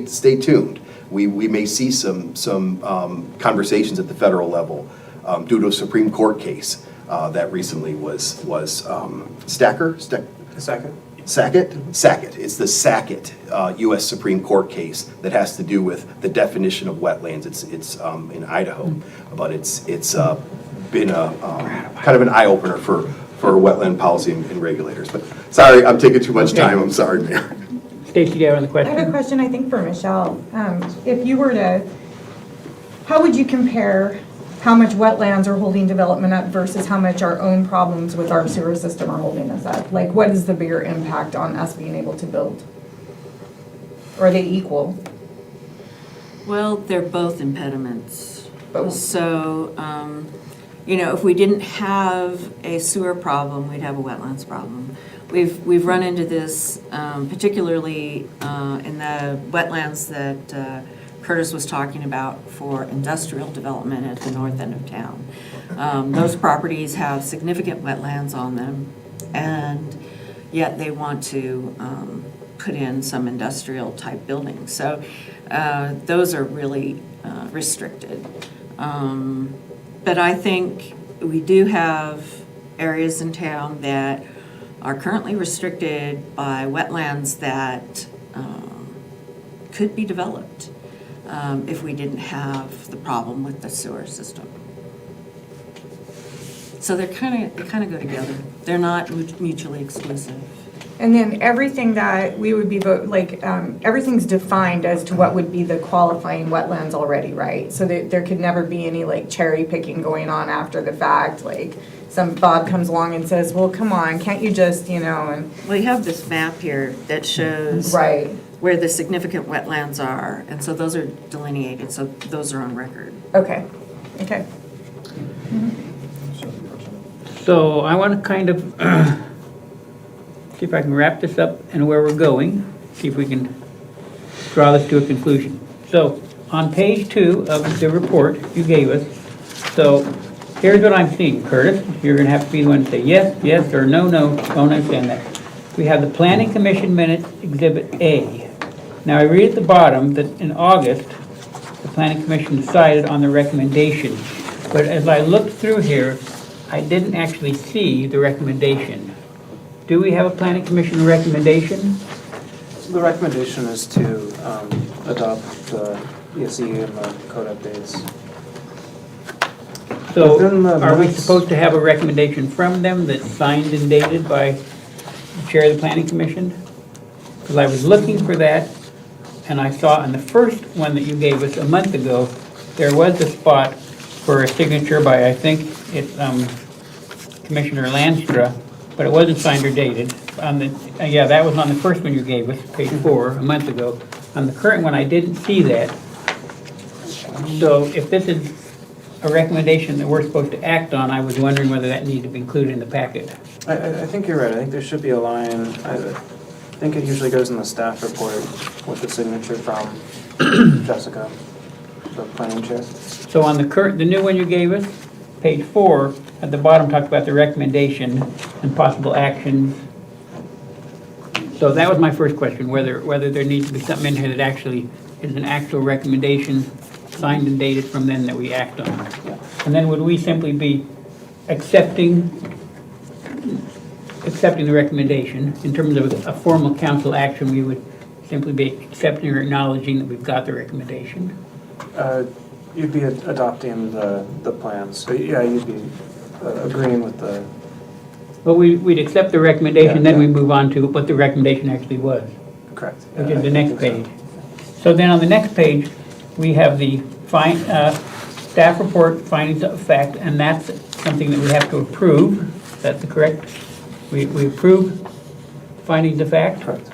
stay tuned. We may see some conversations at the federal level due to a Supreme Court case that recently was Sackett. It's the Sackett U.S. Supreme Court case that has to do with the definition of wetlands. It's in Idaho, but it's been a kind of an eye-opener for wetland policy and regulators. But sorry, I'm taking too much time. I'm sorry, Mayor. Stacy, do you have another I have a question? question, I think, for Michelle. If you were to, how would you compare how much wetlands are holding development up versus how much our own problems with our sewer system are holding us up? Like, what is the bigger impact on us being able to build? Or are they equal? Well, they're both impediments. Both. So, if we didn't have a sewer problem, we'd have a wetlands problem. We've run into this, particularly in the wetlands that Curtis was talking about for industrial development at the north end of town. Those properties have significant wetlands on them, and yet they want to put in some industrial type buildings. So those are really restricted. But I think we do have areas in town that are currently restricted by wetlands that could be developed if we didn't have the problem with the sewer system. So they kind of go together. They're not mutually exclusive. And then everything that we would be, everything's defined as to what would be the qualifying wetlands already, right? So there could never be any cherry picking going on after the fact, some Bob comes along and says, well, come on, can't you just, and. Well, you have this map here that shows Right. where the significant wetlands are, and so those are delineated, so those are on record. Okay. So I want to kind of see if I can wrap this up and where we're going, see if we can draw this to a conclusion. So on page 2 of the report you gave us, so here's what I'm seeing, Curtis. You're going to have to be the one to say yes, or no, don't understand that. We have the Planning Commission minutes, Exhibit A. Now I read at the bottom that in August, the Planning Commission decided on the recommendation. But as I looked through here, I didn't actually see the recommendation. Do we have a Planning Commission recommendation? The recommendation is to adopt the ESE and the code updates. So Within the are we minutes- supposed to have a recommendation from them that's signed and dated by the chair of the Planning Commission? Because I was looking for that, and I saw in the first one that you gave us a month ago, there was a spot for a signature by, I think it's Commissioner Lanstra, but it wasn't signed or dated. Yeah, that was on the first one you gave us, page 4, a month ago. On the current one, I didn't see that. So if this is a recommendation that we're supposed to act on, I was wondering whether that needed to be included in the packet. I think you're right. I think there should be a line, I think it usually goes in the staff report with the signature from Jessica, the planning chair. So on the new one you gave us, page 4, at the bottom talks about the recommendation and possible actions. So that was my first question, whether there needs to be something in here that actually is an actual recommendation signed and dated from them that we act on. And then would we simply be accepting the recommendation? In terms of a formal council action, we would simply be accepting or acknowledging that we've got the recommendation? You'd be adopting the plans. So yeah, you'd be agreeing with the, Well, we'd accept the recommendation, Yeah, then we yeah. move on to what the recommendation actually was, correct. which Yeah, is the I next think page. So then on the next page, we have the staff report findings of fact, and that's something that we have to approve. Is that the correct? We approve findings of fact? Correct.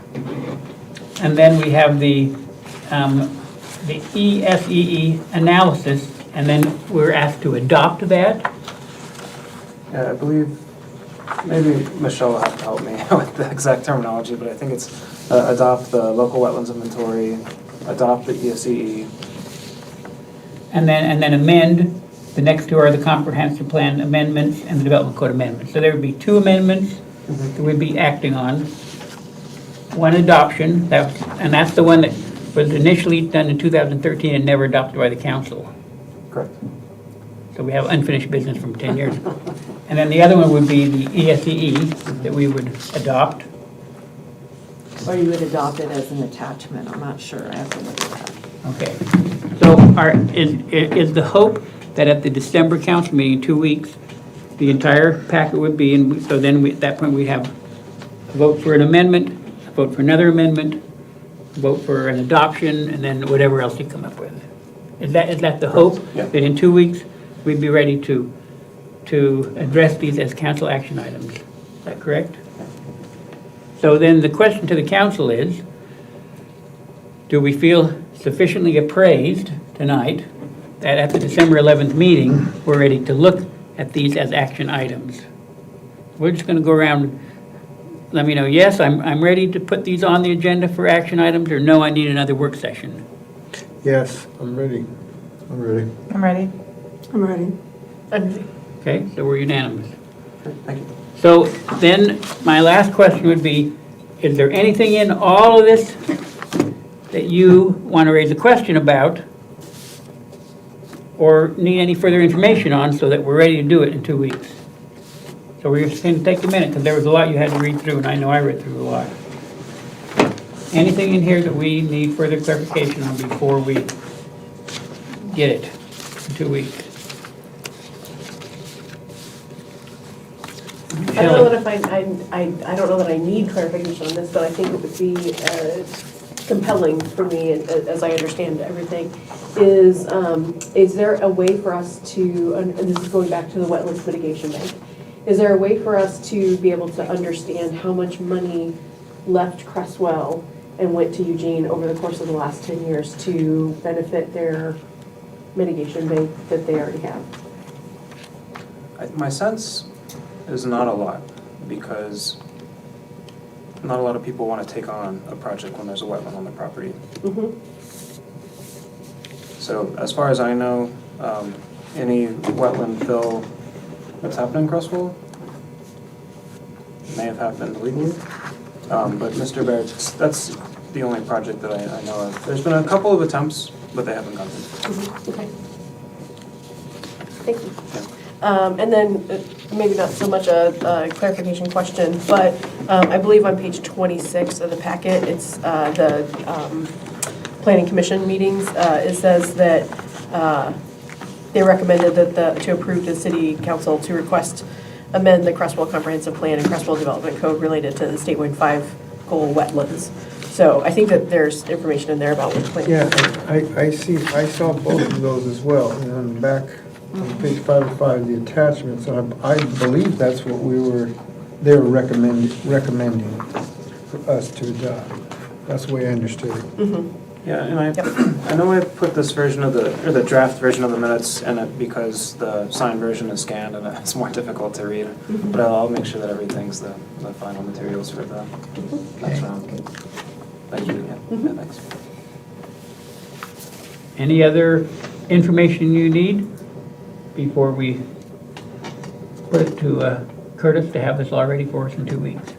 And then we have the ESEE analysis, and then we're asked to adopt that. Yeah, I believe, maybe Michelle will have to help me with the exact terminology, but I think it's adopt the local wetlands inventory, adopt the ESEE. And then amend, the next two are the comprehensive plan amendments and the development code amendments. So there would be two amendments that we'd be acting on. One adoption, and that's the one that was initially done in 2013 and never adopted by the council. Correct. So we have unfinished business from 10 years ago. And then the other one would be the ESEE that we would adopt. Or you would adopt it as an attachment, I'm not sure, I have to look at that. Okay. So is the hope that at the December council meeting, 2 weeks, the entire packet would be, and so then at that point we'd have a vote for an amendment, a vote for another amendment, a vote for an adoption, and then whatever else you come up with. Is that the hope? Yeah. That in 2 weeks, we'd be ready to address these as council action items? Is that correct? So then the question to the council is, do we feel sufficiently appraised tonight that at the December 11th meeting, we're ready to look at these as action items? We're just going to go around, let me know, yes, I'm ready to put these on the agenda for action items, or no, I need another work session. Yes, I'm ready. I'm ready. I'm ready. I'm ready. Okay, so we're unanimous. Thank you. So then, my last question would be, is there anything in all of this that you want to raise a question about or need any further information on so that we're ready to do it in 2 weeks? So we're just going to take a minute, because there was a lot you had to read through, and I know I read through a lot. Anything in here that we need further clarification on before we get it in 2 weeks? I don't know that I don't know that I need clarification on this, but I think it would be compelling for me, as I understand everything, is there a way for us to, and this is going back to the Wetlands Mitigation Bank, is there a way for us to be able to understand how much money left Creswell and went to Eugene over the course of the last 10 years to benefit their mitigation bank that they already have? My sense is not a lot, because not a lot of people want to take on a project when there's a wetland on the property. Mm-hmm. So as far as I know, any wetland fill that's happened in Creswell may have happened illegally. But Mr. Baird, that's the only project that I know of. There's been a couple of attempts, but they haven't gone through. Mm-hmm. Okay. Thank you. And then maybe not so much a clarification question, but I believe on page 26 of the packet, it's the Planning Commission meetings. It says that they recommended that to approve the City Council to request amend the Creswell Comprehensive Plan and Creswell Development Code related to the statewide 5 goal wetlands. So I think that there's information in there about what the plan. Yeah, I saw both of those as well, and on the back, on page 505, the attachments, and I believe that's what they were recommending for us to adopt. That's the way I understood it. Mm-hmm. Yeah, and I know I put this version of the draft version of the minutes in it because the signed version is scanned and it's more difficult to read. Mm-hmm. But I'll make sure that everything's the final materials for the next round. Thank you, yeah, thanks. Any other information you need before we put it to Curtis to have this all ready for us in 2 weeks?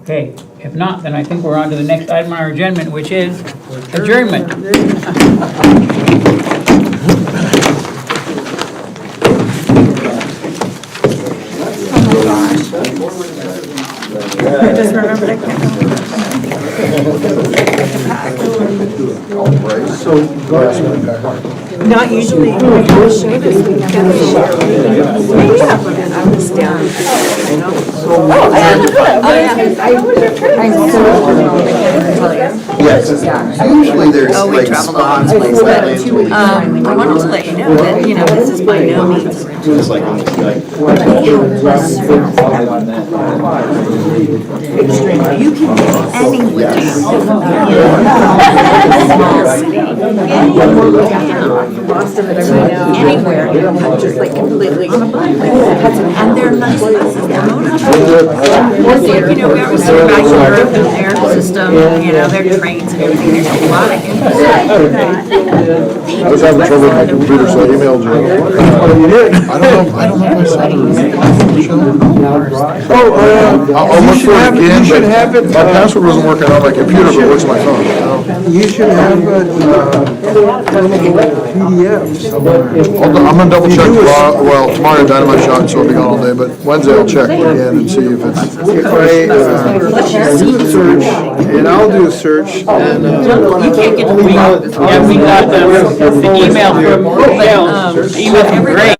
Okay, if not, then I think we're on to the next item on our agenda, which is adjournment. I just remembered I can't. Not usually. I was down. Oh, I Yes, usually there's Oh, we like traveled all spots. over the place, but, wetlands, I wanted to let you know that, you know, this is by no means original. just like, You can get anywhere. Small city, anywhere in the country, like completely. And they're nice buses, they're motor trucks. You know, we always hear about Europe and their system, you know, their trains and everything, there's a lot of I was having trouble with my computer, so I emailed you. I don't know if I saw I'll look for it again, You should but have it. my password wasn't working on my computer, but it works on my phone. You should have it, PDFs. I'm gonna double check tomorrow, well, tomorrow I dynamite shot, so I'll be gone all day, but Wednesday I'll check again and see if it's. If I do a search, and I'll do a search, and, You can't get the. We got the email from Michelle, the email from Greg.